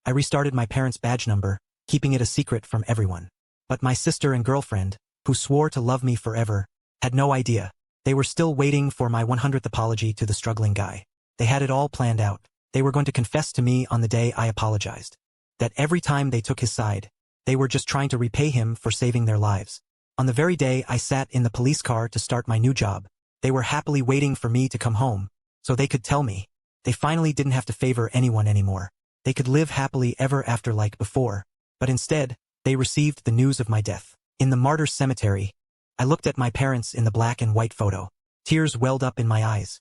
I restarted my parents' badge number, keeping it a secret from everyone. But my sister and girlfriend, who swore to love me forever, had no idea. They were still waiting for my 100th apology to the struggling guy. They had it all planned out. They were going to confess to me on the day I apologized. That every time they took his side, they were just trying to repay him for saving their lives. On the very day I sat in the police car to start my new job, they were happily waiting for me to come home, so they could tell me. They finally didn't have to favor anyone anymore. They could live happily ever after like before. But instead, they received the news of my death. In the martyr's cemetery, I looked at my parents in the black and white photo. Tears welled up in my eyes.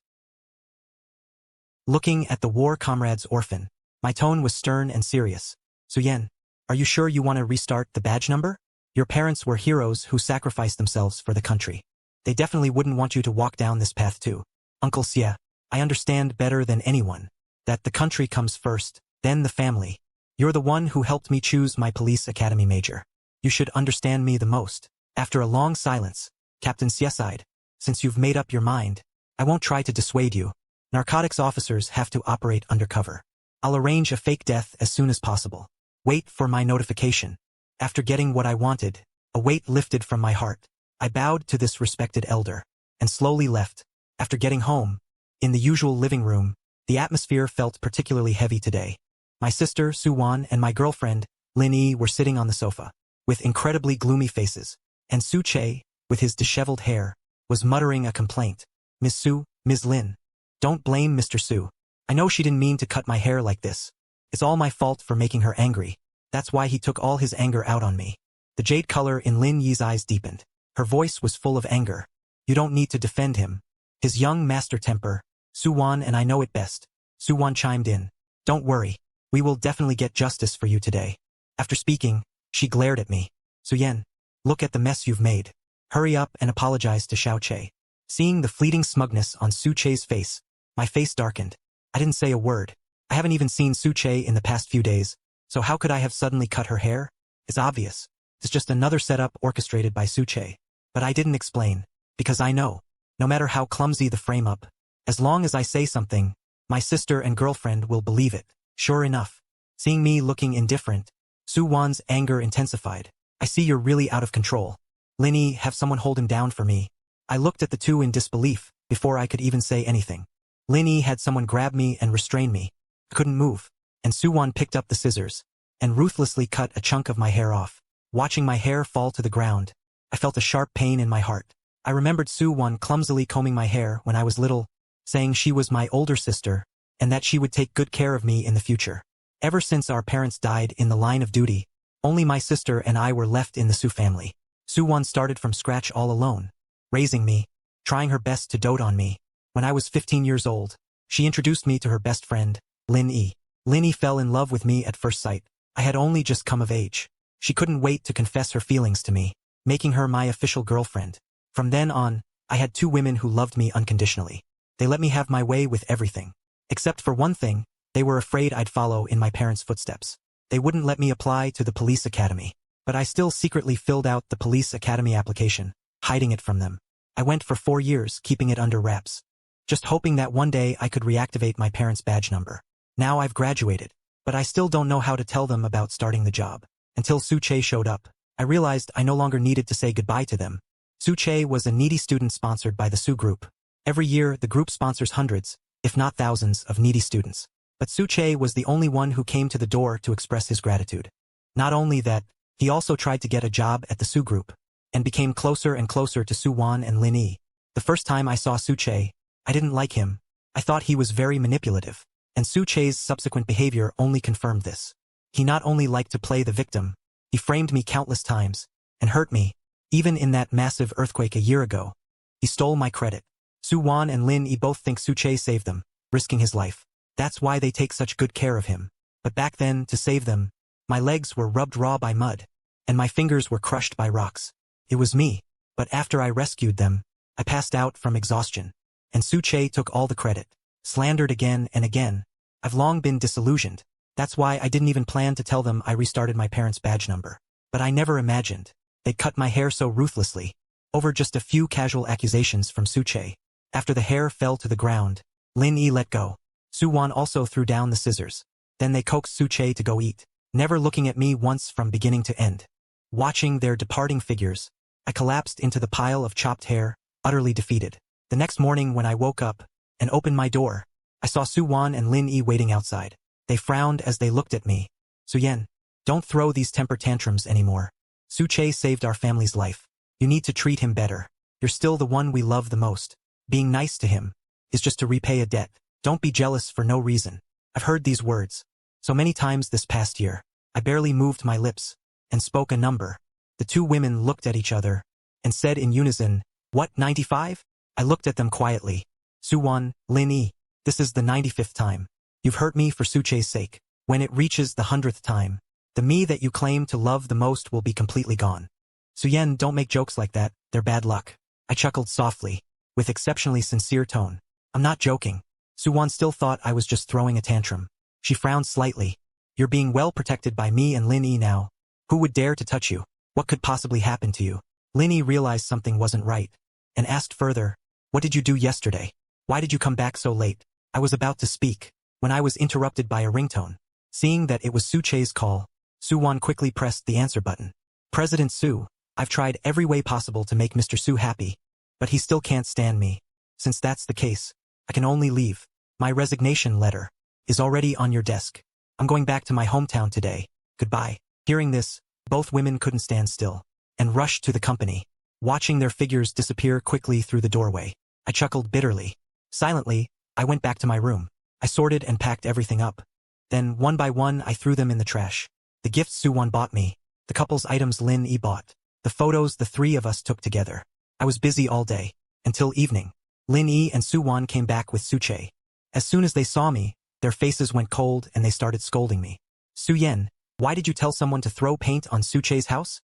Looking at the war comrade's orphan, my tone was stern and serious. Suyen, are you sure you want to restart the badge number? Your parents were heroes who sacrificed themselves for the country. They definitely wouldn't want you to walk down this path too. Uncle Xie, I understand better than anyone that the country comes first, then the family. You're the one who helped me choose my police academy major. You should understand me the most. After a long silence, Captain Xie sighed. Since you've made up your mind, I won't try to dissuade you. Narcotics officers have to operate undercover. I'll arrange a fake death as soon as possible. Wait for my notification. After getting what I wanted, a weight lifted from my heart. I bowed to this respected elder, and slowly left. After getting home, in the usual living room, the atmosphere felt particularly heavy today. My sister, Su-wan, and my girlfriend, Lin-yi, were sitting on the sofa, with incredibly gloomy faces, and Su-che, with his disheveled hair, was muttering a complaint. Miss Su, Ms. Lin. Don't blame Mr. Su. I know she didn't mean to cut my hair like this. It's all my fault for making her angry. That's why he took all his anger out on me. The jade color in Lin Yi's eyes deepened. Her voice was full of anger. You don't need to defend him. His young master temper. Su-wan and I know it best. Su-wan chimed in. Don't worry. We will definitely get justice for you today. After speaking, she glared at me. Suyen, look at the mess you've made. Hurry up and apologize to Xiao Che. Seeing the fleeting smugness on Su Che's face, my face darkened. I didn't say a word. I haven't even seen Su Che in the past few days, so how could I have suddenly cut her hair? It's obvious. It's just another setup orchestrated by Su Che. But I didn't explain, because I know, no matter how clumsy the frame-up, as long as I say something, my sister and girlfriend will believe it. Sure enough, seeing me looking indifferent, Su-wan's anger intensified. I see you're really out of control. Lin-yi, have someone hold him down for me. I looked at the two in disbelief, before I could even say anything. Lin-yi had someone grab me and restrain me. I couldn't move, and Su-wan picked up the scissors, and ruthlessly cut a chunk of my hair off. Watching my hair fall to the ground, I felt a sharp pain in my heart. I remembered Su-wan clumsily combing my hair when I was little, saying she was my older sister, and that she would take good care of me in the future. Ever since our parents died in the line of duty, only my sister and I were left in the Su family. Su-wan started from scratch all alone, raising me, trying her best to dote on me. When I was 15 years old, she introduced me to her best friend, Lin-yi. Lin-yi fell in love with me at first sight. I had only just come of age. She couldn't wait to confess her feelings to me, making her my official girlfriend. From then on, I had two women who loved me unconditionally. They let me have my way with everything. Except for one thing, they were afraid I'd follow in my parents' footsteps. They wouldn't let me apply to the police academy. But I still secretly filled out the police academy application, hiding it from them. I went for 4 years, keeping it under wraps, just hoping that one day I could reactivate my parents' badge number. Now I've graduated, but I still don't know how to tell them about starting the job. Until Su Che showed up, I realized I no longer needed to say goodbye to them. Su Che was a needy student sponsored by the Su Group. Every year, the group sponsors hundreds, if not thousands, of needy students. But Su Che was the only one who came to the door to express his gratitude. Not only that, he also tried to get a job at the Su Group, and became closer and closer to Su-wan and Lin-yi. The first time I saw Su Che, I didn't like him. I thought he was very manipulative, and Su Che's subsequent behavior only confirmed this. He not only liked to play the victim, he framed me countless times, and hurt me, even in that massive earthquake a year ago. He stole my credit. Su-wan and Lin-yi both think Su Che saved them, risking his life. That's why they take such good care of him. But back then, to save them, my legs were rubbed raw by mud, and my fingers were crushed by rocks. It was me, but after I rescued them, I passed out from exhaustion, and Su Che took all the credit, slandered again and again. I've long been disillusioned. That's why I didn't even plan to tell them I restarted my parents' badge number. But I never imagined they'd cut my hair so ruthlessly, over just a few casual accusations from Su Che. After the hair fell to the ground, Lin-yi let go. Su-wan also threw down the scissors. Then they coaxed Suche to go eat, never looking at me once from beginning to end. Watching their departing figures, I collapsed into the pile of chopped hair, utterly defeated. The next morning when I woke up and opened my door, I saw Su-won and Lin-yi waiting outside. They frowned as they looked at me. Su-yen, don't throw these temper tantrums anymore. Suche saved our family's life. You need to treat him better. You're still the one we love the most. Being nice to him is just to repay a debt. Don't be jealous for no reason. I've heard these words so many times this past year. I barely moved my lips and spoke a number. The two women looked at each other and said in unison, "What, 95? I looked at them quietly. Su-won, Lin-yi, this is the 95th time. You've hurt me for Suche's sake. When it reaches the 100th time, the me that you claim to love the most will be completely gone. Su-yen, don't make jokes like that, they're bad luck." I chuckled softly, with exceptionally sincere tone. I'm not joking. Su-won still thought I was just throwing a tantrum. She frowned slightly. You're being well protected by me and Lin-yi now. Who would dare to touch you? What could possibly happen to you? Lin-yi realized something wasn't right, and asked further, what did you do yesterday? Why did you come back so late? I was about to speak, when I was interrupted by a ringtone. Seeing that it was Suche's call, Su-won quickly pressed the answer button. President Su, I've tried every way possible to make Mr. Su happy, but he still can't stand me. Since that's the case, I can only leave. My resignation letter is already on your desk. I'm going back to my hometown today. Goodbye. Hearing this, both women couldn't stand still, and rushed to the company. Watching their figures disappear quickly through the doorway, I chuckled bitterly. Silently, I went back to my room. I sorted and packed everything up. Then, one by one, I threw them in the trash. The gifts Su-won bought me, the couple's items Lin-yi bought, the photos the three of us took together. I was busy all day, until evening. Lin-yi and Su-won came back with Suche. As soon as they saw me, their faces went cold and they started scolding me. Su-yen, why did you tell someone to throw paint on Suche's house?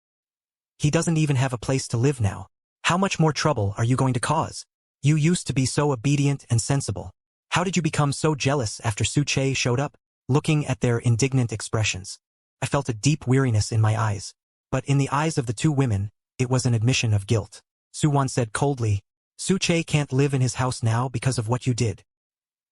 He doesn't even have a place to live now. How much more trouble are you going to cause? You used to be so obedient and sensible. How did you become so jealous after Suche showed up? Looking at their indignant expressions, I felt a deep weariness in my eyes. But in the eyes of the two women, it was an admission of guilt. Su-won said coldly, Suche can't live in his house now because of what you did.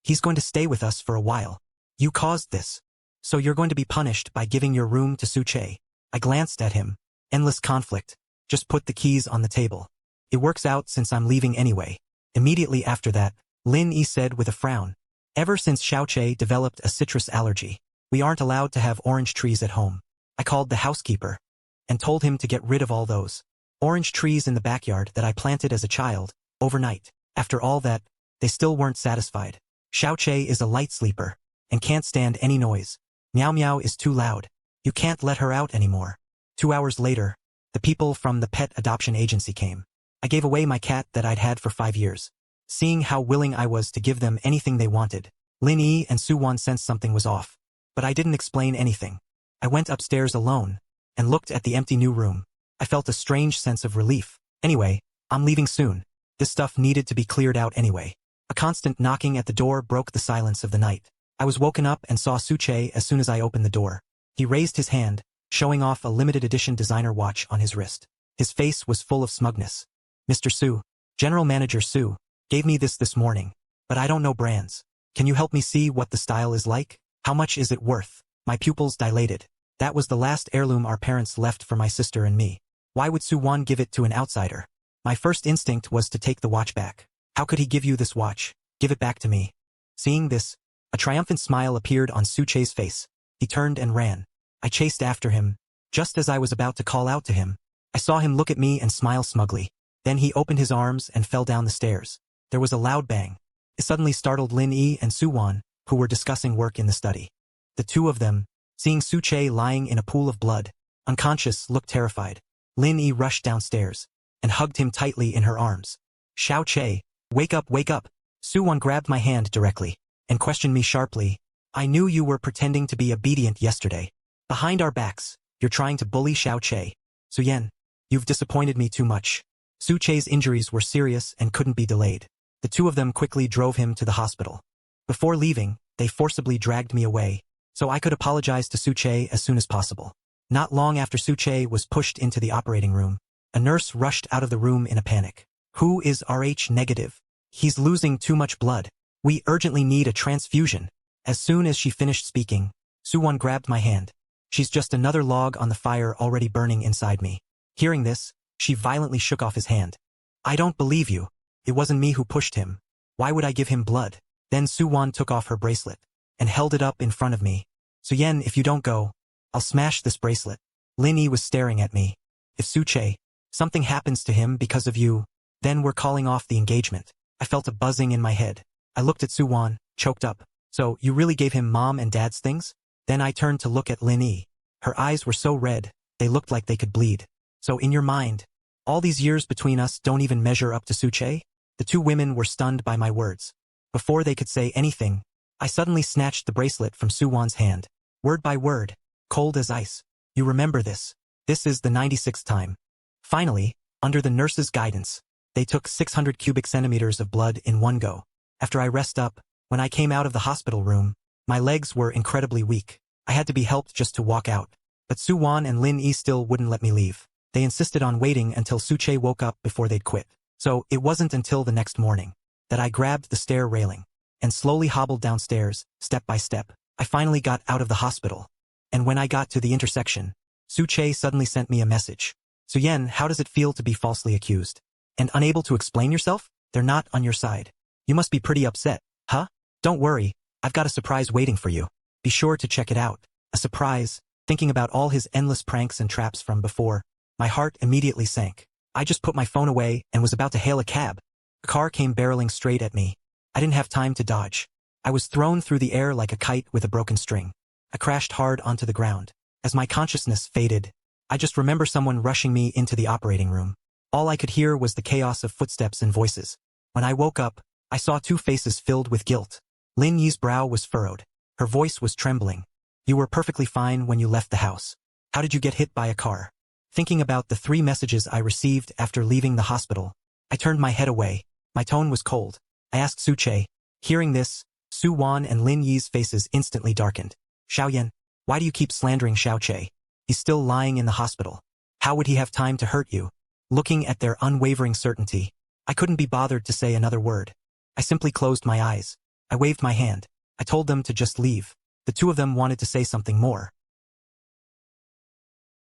He's going to stay with us for a while. You caused this. So you're going to be punished by giving your room to Suche. I glanced at him. Endless conflict. Just put the keys on the table. It works out since I'm leaving anyway. Immediately after that, Lin-yi said with a frown, ever since Xiaoche developed a citrus allergy, we aren't allowed to have orange trees at home. I called the housekeeper and told him to get rid of all those orange trees in the backyard that I planted as a child, overnight. After all that, they still weren't satisfied. Xiaoche is a light sleeper and can't stand any noise. Meow Meow is too loud. You can't let her out anymore. 2 hours later, the people from the pet adoption agency came. I gave away my cat that I'd had for 5 years. Seeing how willing I was to give them anything they wanted, Lin-yi and Su-won sensed something was off. But I didn't explain anything. I went upstairs alone and looked at the empty new room. I felt a strange sense of relief. Anyway, I'm leaving soon. This stuff needed to be cleared out anyway. A constant knocking at the door broke the silence of the night. I was woken up and saw Suche as soon as I opened the door. He raised his hand, showing off a limited edition designer watch on his wrist. His face was full of smugness. Mr. Su, General Manager Su, gave me this morning, but I don't know brands. Can you help me see what the style is like? How much is it worth? My pupils dilated. That was the last heirloom our parents left for my sister and me. Why would Su-won give it to an outsider? My first instinct was to take the watch back. How could he give you this watch? Give it back to me. Seeing this, a triumphant smile appeared on Suche's face. He turned and ran. I chased after him. Just as I was about to call out to him, I saw him look at me and smile smugly. Then he opened his arms and fell down the stairs. There was a loud bang. It suddenly startled Lin-yi and Su-won, who were discussing work in the study. The two of them, seeing Suche lying in a pool of blood, unconscious, looked terrified. Lin-yi rushed downstairs and hugged him tightly in her arms. Xiaoche, wake up, wake up. Su-won grabbed my hand directly and questioned me sharply. I knew you were pretending to be obedient yesterday. Behind our backs, you're trying to bully Xiaoche. Su-yen, you've disappointed me too much. Suche's injuries were serious and couldn't be delayed. The two of them quickly drove him to the hospital. Before leaving, they forcibly dragged me away, so I could apologize to Suche as soon as possible. Not long after Suche was pushed into the operating room, a nurse rushed out of the room in a panic. Who is Rh negative? He's losing too much blood. We urgently need a transfusion. As soon as she finished speaking, Suwon grabbed my hand. She's just another log on the fire already burning inside me. Hearing this, she violently shook off his hand. I don't believe you. It wasn't me who pushed him. Why would I give him blood? Then Suwon took off her bracelet and held it up in front of me. Suyen, if you don't go, I'll smash this bracelet. Lin Yi was staring at me. If Suche, something happens to him because of you, then we're calling off the engagement. I felt a buzzing in my head. I looked at Suwon, choked up. So, you really gave him mom and dad's things? Then I turned to look at Lin Yi. Her eyes were so red, they looked like they could bleed. So in your mind, all these years between us don't even measure up to Suche? The two women were stunned by my words. Before they could say anything, I suddenly snatched the bracelet from Suwon's hand. Word by word, cold as ice. You remember this. This is the 96th time. Finally, under the nurse's guidance, they took 600 cubic centimeters of blood in one go. After I rest up, when I came out of the hospital room, my legs were incredibly weak. I had to be helped just to walk out. But Suwon and Lin Yi still wouldn't let me leave. They insisted on waiting until Suche woke up before they'd quit. So it wasn't until the next morning that I grabbed the stair railing and slowly hobbled downstairs, step by step. I finally got out of the hospital. And when I got to the intersection, Suche suddenly sent me a message. Suyen, how does it feel to be falsely accused? And unable to explain yourself? They're not on your side. You must be pretty upset, huh? Don't worry, I've got a surprise waiting for you. Be sure to check it out. A surprise, thinking about all his endless pranks and traps from before. My heart immediately sank. I just put my phone away and was about to hail a cab. A car came barreling straight at me. I didn't have time to dodge. I was thrown through the air like a kite with a broken string. I crashed hard onto the ground. As my consciousness faded, I just remember someone rushing me into the operating room. All I could hear was the chaos of footsteps and voices. When I woke up, I saw two faces filled with guilt. Lin Yi's brow was furrowed. Her voice was trembling. You were perfectly fine when you left the house. How did you get hit by a car? Thinking about the 3 messages I received after leaving the hospital, I turned my head away. My tone was cold. I asked Suche. Hearing this, Suwon and Lin Yi's faces instantly darkened. Xiaoyan, why do you keep slandering Xiaoche? He's still lying in the hospital. How would he have time to hurt you? Looking at their unwavering certainty, I couldn't be bothered to say another word. I simply closed my eyes. I waved my hand. I told them to just leave. The two of them wanted to say something more,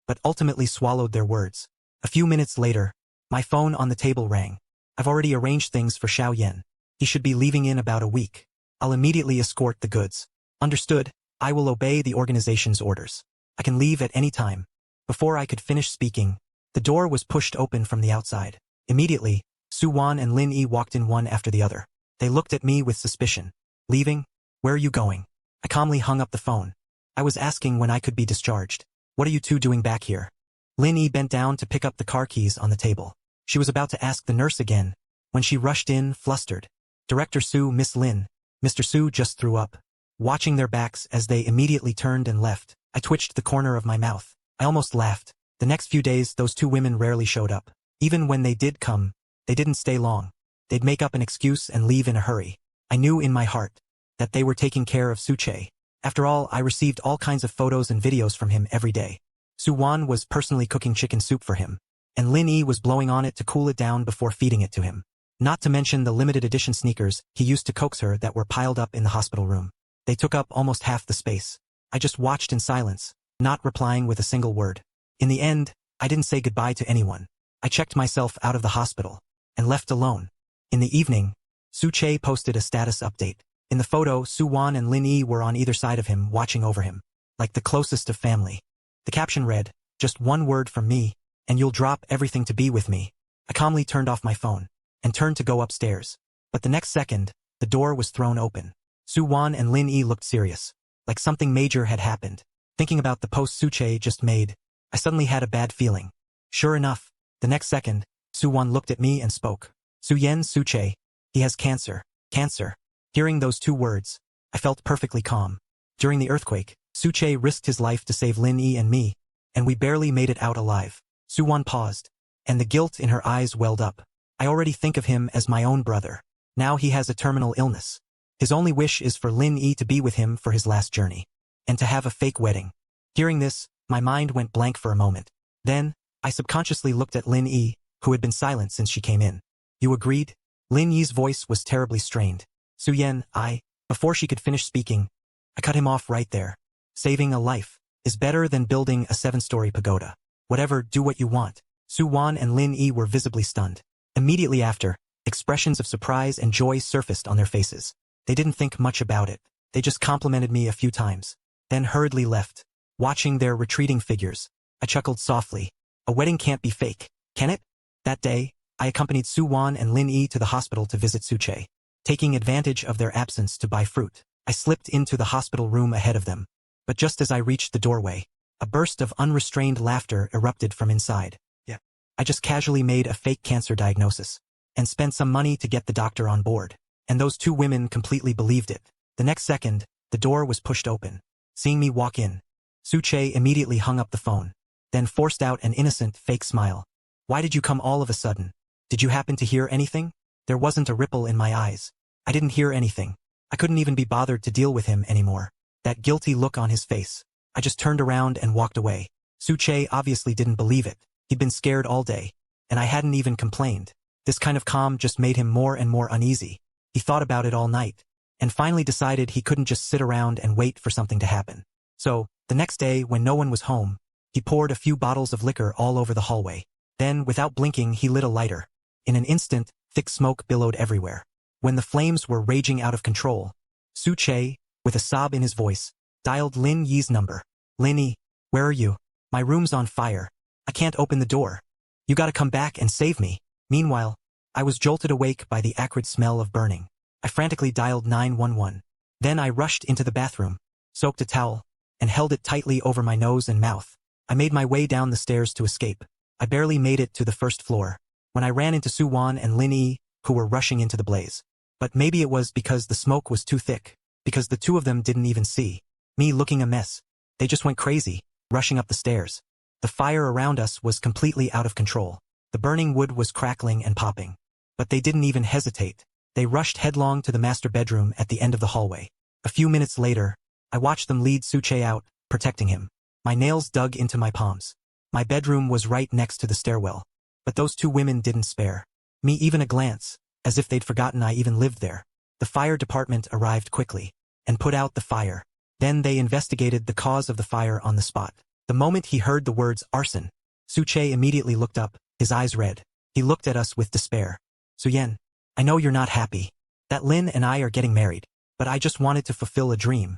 but ultimately swallowed their words. A few minutes later, my phone on the table rang. I've already arranged things for Xiaoyan. He should be leaving in about a week. I'll immediately escort the goods. Understood, I will obey the organization's orders. I can leave at any time. Before I could finish speaking, the door was pushed open from the outside. Immediately, Suwon and Lin Yi walked in one after the other. They looked at me with suspicion. Leaving? Where are you going? I calmly hung up the phone. I was asking when I could be discharged. What are you two doing back here? Lin Yi bent down to pick up the car keys on the table. She was about to ask the nurse again, when she rushed in, flustered. Director Su, Miss Lin. Mr. Su just threw up. Watching their backs as they immediately turned and left, I twitched the corner of my mouth. I almost laughed. The next few days, those two women rarely showed up. Even when they did come, they didn't stay long. They'd make up an excuse and leave in a hurry. I knew in my heart that they were taking care of Suche. After all, I received all kinds of photos and videos from him every day. Suwon was personally cooking chicken soup for him, and Lin Yi was blowing on it to cool it down before feeding it to him. Not to mention the limited edition sneakers he used to coax her that were piled up in the hospital room. They took up almost half the space. I just watched in silence, not replying with a single word. In the end, I didn't say goodbye to anyone. I checked myself out of the hospital and left alone. In the evening, Suche posted a status update. In the photo, Suwon and Lin Yi were on either side of him, watching over him, like the closest of family. The caption read, "Just one word from me, and you'll drop everything to be with me." I calmly turned off my phone and turned to go upstairs. But the next second, the door was thrown open. Suwon and Lin Yi looked serious, like something major had happened. Thinking about the post Suche just made, I suddenly had a bad feeling. Sure enough, the next second, Suwon looked at me and spoke. Suyen Suche, he has cancer. Cancer. Hearing those 2 words, I felt perfectly calm. During the earthquake, Suche risked his life to save Lin Yi and me, and we barely made it out alive. Suwon paused, and the guilt in her eyes welled up. I already think of him as my own brother. Now he has a terminal illness. His only wish is for Lin Yi to be with him for his last journey, and to have a fake wedding. Hearing this, my mind went blank for a moment. Then, I subconsciously looked at Lin Yi, who had been silent since she came in. You agreed? Lin Yi's voice was terribly strained. Suyen, before she could finish speaking, I cut him off right there. Saving a life is better than building a 7-story pagoda. Whatever, do what you want. Su-won and Lin-yi were visibly stunned. Immediately after, expressions of surprise and joy surfaced on their faces. They didn't think much about it. They just complimented me a few times, then hurriedly left. Watching their retreating figures, I chuckled softly. A wedding can't be fake, can it? That day, I accompanied Su-won and Lin-yi to the hospital to visit Su-chae. Taking advantage of their absence to buy fruit, I slipped into the hospital room ahead of them. But just as I reached the doorway, a burst of unrestrained laughter erupted from inside. Yeah. I just casually made a fake cancer diagnosis and spent some money to get the doctor on board. And those two women completely believed it. The next second, the door was pushed open. Seeing me walk in, Su-chae immediately hung up the phone, then forced out an innocent, fake smile. Why did you come all of a sudden? Did you happen to hear anything? There wasn't a ripple in my eyes. I didn't hear anything. I couldn't even be bothered to deal with him anymore. That guilty look on his face. I just turned around and walked away. Su-chae obviously didn't believe it. He'd been scared all day, and I hadn't even complained. This kind of calm just made him more and more uneasy. He thought about it all night, and finally decided he couldn't just sit around and wait for something to happen. So, the next day, when no one was home, he poured a few bottles of liquor all over the hallway. Then, without blinking, he lit a lighter. In an instant, thick smoke billowed everywhere. When the flames were raging out of control, Su-chae, with a sob in his voice, dialed Lin-yi's number. Lin-yi, where are you? My room's on fire. I can't open the door. You gotta come back and save me. Meanwhile, I was jolted awake by the acrid smell of burning. I frantically dialed 911. Then I rushed into the bathroom, soaked a towel, and held it tightly over my nose and mouth. I made my way down the stairs to escape. I barely made it to the first floor, when I ran into Su-won and Lin-yi, who were rushing into the blaze. But maybe it was because the smoke was too thick, because the two of them didn't even see me looking a mess. They just went crazy, rushing up the stairs. The fire around us was completely out of control. The burning wood was crackling and popping. But they didn't even hesitate. They rushed headlong to the master bedroom at the end of the hallway. A few minutes later, I watched them lead Su-chae out, protecting him. My nails dug into my palms. My bedroom was right next to the stairwell. But those two women didn't spare me even a glance, as if they'd forgotten I even lived there. The fire department arrived quickly and put out the fire. Then they investigated the cause of the fire on the spot. The moment he heard the words arson, Su-chae immediately looked up, his eyes red. He looked at us with despair. Su-yen, I know you're not happy that Lin and I are getting married, but I just wanted to fulfill a dream.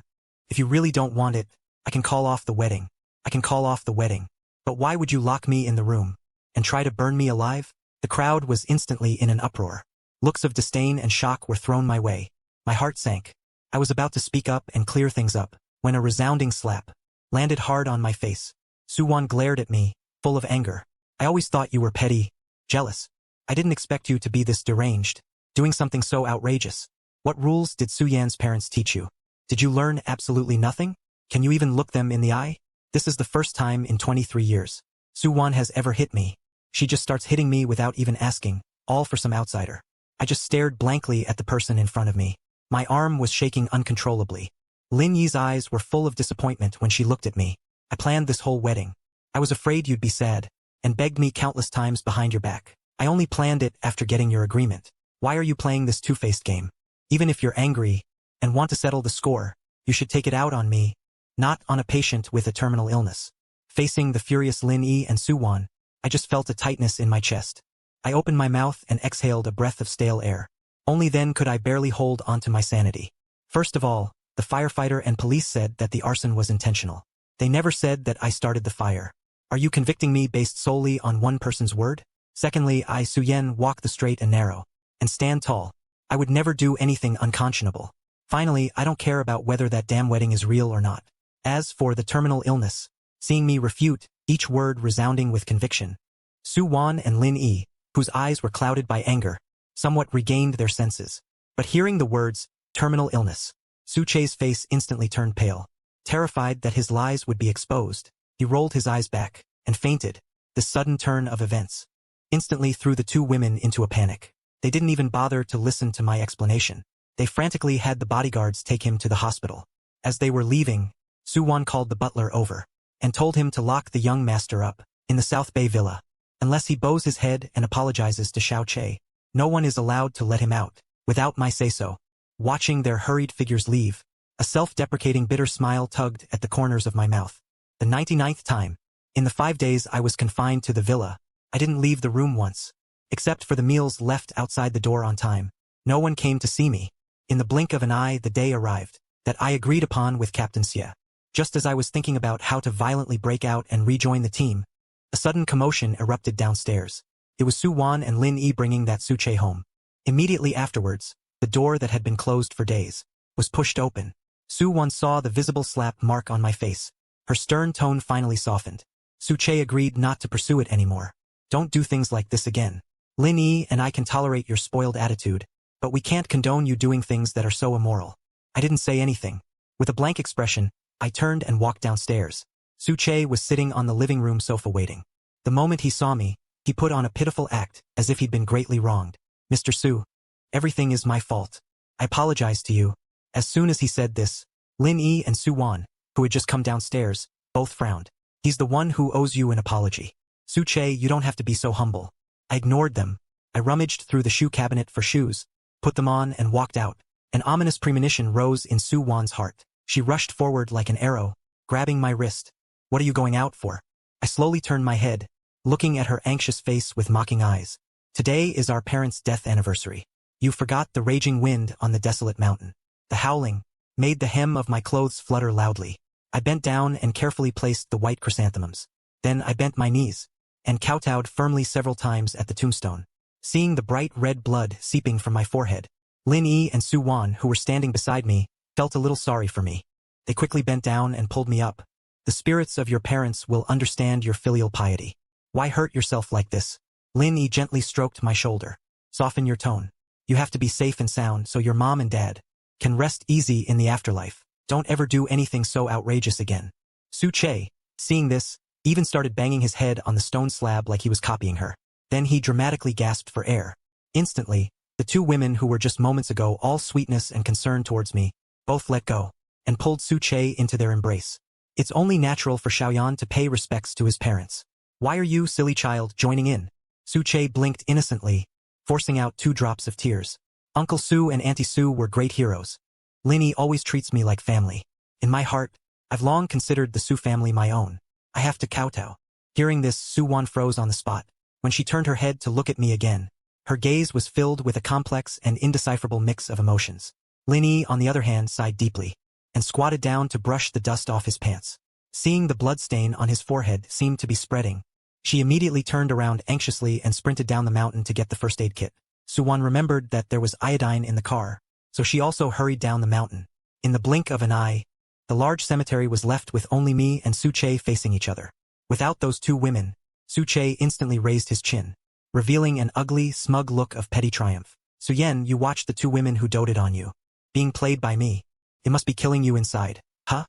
If you really don't want it, I can call off the wedding. I can call off the wedding. But why would you lock me in the room and try to burn me alive? The crowd was instantly in an uproar. Looks of disdain and shock were thrown my way. My heart sank. I was about to speak up and clear things up, when a resounding slap landed hard on my face. Su-won glared at me, full of anger. I always thought you were petty, jealous. I didn't expect you to be this deranged, doing something so outrageous. What rules did Su-yan's parents teach you? Did you learn absolutely nothing? Can you even look them in the eye? This is the first time in 23 years Su-won has ever hit me. She just starts hitting me without even asking, all for some outsider. I just stared blankly at the person in front of me. My arm was shaking uncontrollably. Lin-yi's eyes were full of disappointment when she looked at me. I planned this whole wedding. I was afraid you'd be sad, and begged me countless times behind your back. I only planned it after getting your agreement. Why are you playing this two-faced game? Even if you're angry and want to settle the score, you should take it out on me, not on a patient with a terminal illness. Facing the furious Lin-yi and Su-won, I just felt a tightness in my chest. I opened my mouth and exhaled a breath of stale air. Only then could I barely hold onto my sanity. First of all, the firefighter and police said that the arson was intentional. They never said that I started the fire. Are you convicting me based solely on one person's word? Secondly, I, Su-yen, walk the straight and narrow, and stand tall. I would never do anything unconscionable. Finally, I don't care about whether that damn wedding is real or not. As for the terminal illness, seeing me refute, each word resounding with conviction, Su-won and Lin-yi, whose eyes were clouded by anger, somewhat regained their senses. But hearing the words, terminal illness, Su-chae's face instantly turned pale. Terrified that his lies would be exposed, he rolled his eyes back and fainted. This sudden turn of events instantly threw the two women into a panic. They didn't even bother to listen to my explanation. They frantically had the bodyguards take him to the hospital. As they were leaving, Su-won called the butler over and told him to lock the young master up in the South Bay villa. Unless he bows his head and apologizes to Xiao-chae, no one is allowed to let him out without my say-so. Watching their hurried figures leave, A self-deprecating bitter smile tugged at the corners of my mouth. The 99th time. In the 5 days I was confined to the villa, I didn't leave the room once. Except for the meals left outside the door on time. No one came to see me. In the blink of an eye the day arrived, that I agreed upon with Captain Xie. Just as I was thinking about how to violently break out and rejoin the team, a sudden commotion erupted downstairs. It was Su Wan and Lin Yi bringing that Su Che home. Immediately afterwards, the door that had been closed for days was pushed open. Su Wan saw the visible slap mark on my face. Her stern tone finally softened. Su Che agreed not to pursue it anymore. Don't do things like this again. Lin Yi and I can tolerate your spoiled attitude, but we can't condone you doing things that are so immoral. I didn't say anything. With a blank expression, I turned and walked downstairs. Su Che was sitting on the living room sofa waiting. The moment he saw me, he put on a pitiful act, as if he'd been greatly wronged. Mr. Su, everything is my fault. I apologize to you. As soon as he said this, Lin Yi and Su Wan, who had just come downstairs, both frowned. He's the one who owes you an apology. Su Che, you don't have to be so humble. I ignored them. I rummaged through the shoe cabinet for shoes, put them on and walked out. An ominous premonition rose in Su Wan's heart. She rushed forward like an arrow, grabbing my wrist. What are you going out for? I slowly turned my head, looking at her anxious face with mocking eyes. Today is our parents' death anniversary. You forgot the raging wind on the desolate mountain. The howling made the hem of my clothes flutter loudly. I bent down and carefully placed the white chrysanthemums. Then I bent my knees and kowtowed firmly several times at the tombstone. Seeing the bright red blood seeping from my forehead, Lin Yi and Su Wan, who were standing beside me, felt a little sorry for me. They quickly bent down and pulled me up. The spirits of your parents will understand your filial piety. Why hurt yourself like this? Lin Yi gently stroked my shoulder. Soften your tone. You have to be safe and sound so your mom and dad can rest easy in the afterlife. Don't ever do anything so outrageous again. Su Che, seeing this, even started banging his head on the stone slab like he was copying her. Then he dramatically gasped for air. Instantly, the two women who were just moments ago all sweetness and concern towards me, both let go, and pulled Su Che into their embrace. It's only natural for Xiaoyan to pay respects to his parents. Why are you, silly child, joining in? Su Che blinked innocently, forcing out 2 drops of tears. Uncle Su and Auntie Su were great heroes. Lin Yi always treats me like family. In my heart, I've long considered the Su family my own. I have to kowtow. Hearing this, Su Wan froze on the spot. When she turned her head to look at me again, her gaze was filled with a complex and indecipherable mix of emotions. Lin Yi, on the other hand, sighed deeply and squatted down to brush the dust off his pants. Seeing the bloodstain on his forehead seemed to be spreading, she immediately turned around anxiously and sprinted down the mountain to get the first aid kit. Su Wan remembered that there was iodine in the car, so she also hurried down the mountain. In the blink of an eye, the large cemetery was left with only me and Su Che facing each other. Without those 2 women, Su Che instantly raised his chin, revealing an ugly, smug look of petty triumph. Su Yen, you watched the 2 women who doted on you being played by me. It must be killing you inside, huh?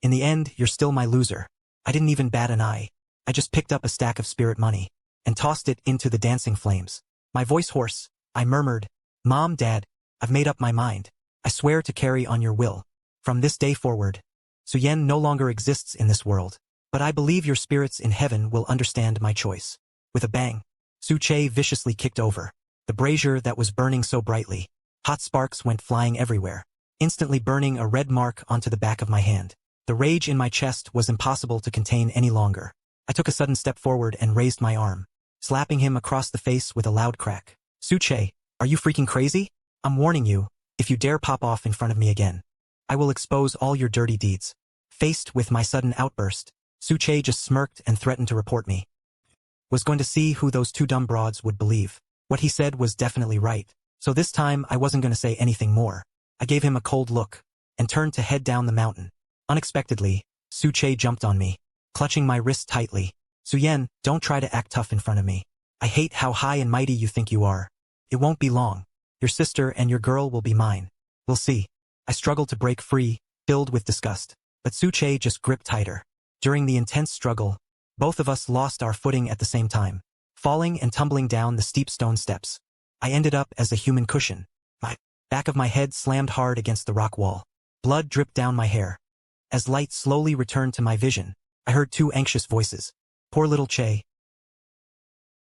In the end, you're still my loser. I didn't even bat an eye. I just picked up a stack of spirit money and tossed it into the dancing flames. My voice hoarse, I murmured, Mom, Dad, I've made up my mind. I swear to carry on your will. From this day forward, Su Yen no longer exists in this world, but I believe your spirits in heaven will understand my choice. With a bang, Su Che viciously kicked over the brazier that was burning so brightly. Hot sparks went flying everywhere, instantly burning a red mark onto the back of my hand. The rage in my chest was impossible to contain any longer. I took a sudden step forward and raised my arm, slapping him across the face with a loud crack. Su Che, are you freaking crazy? I'm warning you, if you dare pop off in front of me again, I will expose all your dirty deeds. Faced with my sudden outburst, Su Che just smirked and threatened to report me. Was going to see who those 2 dumb broads would believe. What he said was definitely right. So this time I wasn't going to say anything more. I gave him a cold look and turned to head down the mountain. Unexpectedly, Su Che jumped on me, clutching my wrist tightly. Su Yen, don't try to act tough in front of me. I hate how high and mighty you think you are. It won't be long. Your sister and your girl will be mine. We'll see. I struggled to break free, filled with disgust, but Su Che just gripped tighter. During the intense struggle, both of us lost our footing at the same time, falling and tumbling down the steep stone steps. I ended up as a human cushion. My back of my head slammed hard against the rock wall. Blood dripped down my hair. As light slowly returned to my vision, I heard 2 anxious voices. Poor little Che.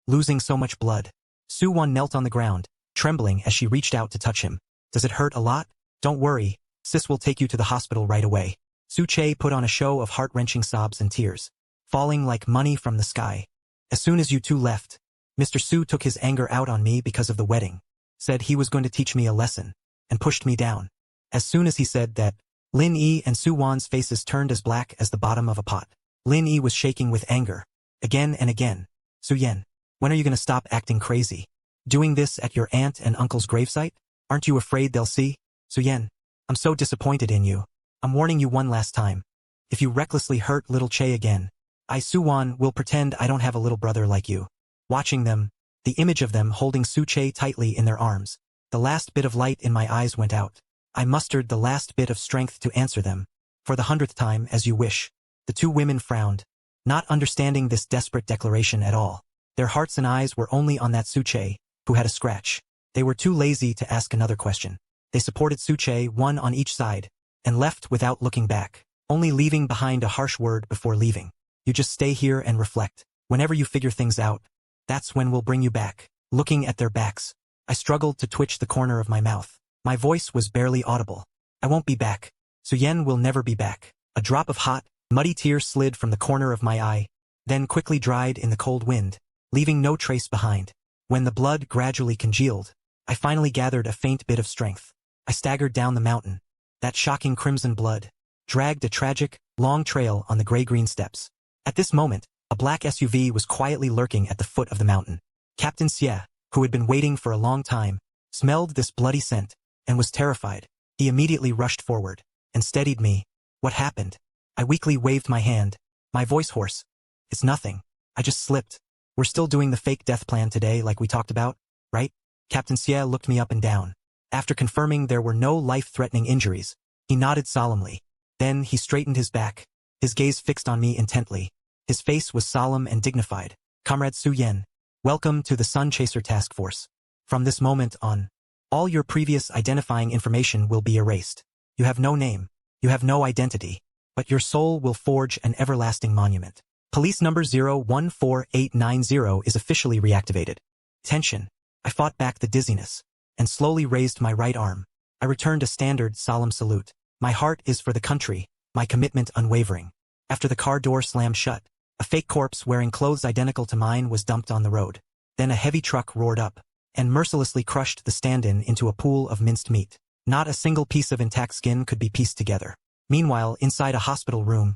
Losing so much blood. Su Wan knelt on the ground, trembling as she reached out to touch him. Does it hurt a lot? Don't worry, Sis will take you to the hospital right away. Su Che put on a show of heart-wrenching sobs and tears, falling like money from the sky. As soon as you two left, Mr. Su took his anger out on me because of the wedding, said he was going to teach me a lesson, and pushed me down. As soon as he said that, Lin Yi and Su Wan's faces turned as black as the bottom of a pot. Lin Yi was shaking with anger, again and again. Su Yan, when are you going to stop acting crazy? Doing this at your aunt and uncle's gravesite? Aren't you afraid they'll see? Su Yan, I'm so disappointed in you. I'm warning you one last time. If you recklessly hurt little Che again, I, Su Wan, will pretend I don't have a little brother like you. Watching them, the image of them holding Su Che tightly in their arms, the last bit of light in my eyes went out. I mustered the last bit of strength to answer them. For the 100th time, as you wish. The two women frowned, not understanding this desperate declaration at all. Their hearts and eyes were only on that Su Che, who had a scratch. They were too lazy to ask another question. They supported Su Che, one on each side, and left without looking back, only leaving behind a harsh word before leaving. You just stay here and reflect. Whenever you figure things out, that's when we'll bring you back. Looking at their backs, I struggled to twitch the corner of my mouth. My voice was barely audible. I won't be back. Su Yan will never be back. A drop of hot, muddy tear slid from the corner of my eye, then quickly dried in the cold wind, leaving no trace behind. When the blood gradually congealed, I finally gathered a faint bit of strength. I staggered down the mountain. That shocking crimson blood dragged a tragic, long trail on the gray-green steps. At this moment, a black SUV was quietly lurking at the foot of the mountain. Captain Xie, who had been waiting for a long time, smelled this bloody scent and was terrified. He immediately rushed forward and steadied me. What happened? I weakly waved my hand, my voice hoarse. It's nothing. I just slipped. We're still doing the fake death plan today like we talked about, right? Captain Xie looked me up and down. After confirming there were no life-threatening injuries, he nodded solemnly. Then he straightened his back, his gaze fixed on me intently. His face was solemn and dignified. Comrade Su Yan, welcome to the Sun Chaser Task Force. From this moment on, all your previous identifying information will be erased. You have no name, you have no identity, but your soul will forge an everlasting monument. Police number 014890 is officially reactivated. Tension. I fought back the dizziness and slowly raised my right arm. I returned a standard, solemn salute. My heart is for the country, my commitment unwavering. After the car door slammed shut, a fake corpse wearing clothes identical to mine was dumped on the road. Then a heavy truck roared up and mercilessly crushed the stand-in into a pool of minced meat. Not a single piece of intact skin could be pieced together. Meanwhile, inside a hospital room,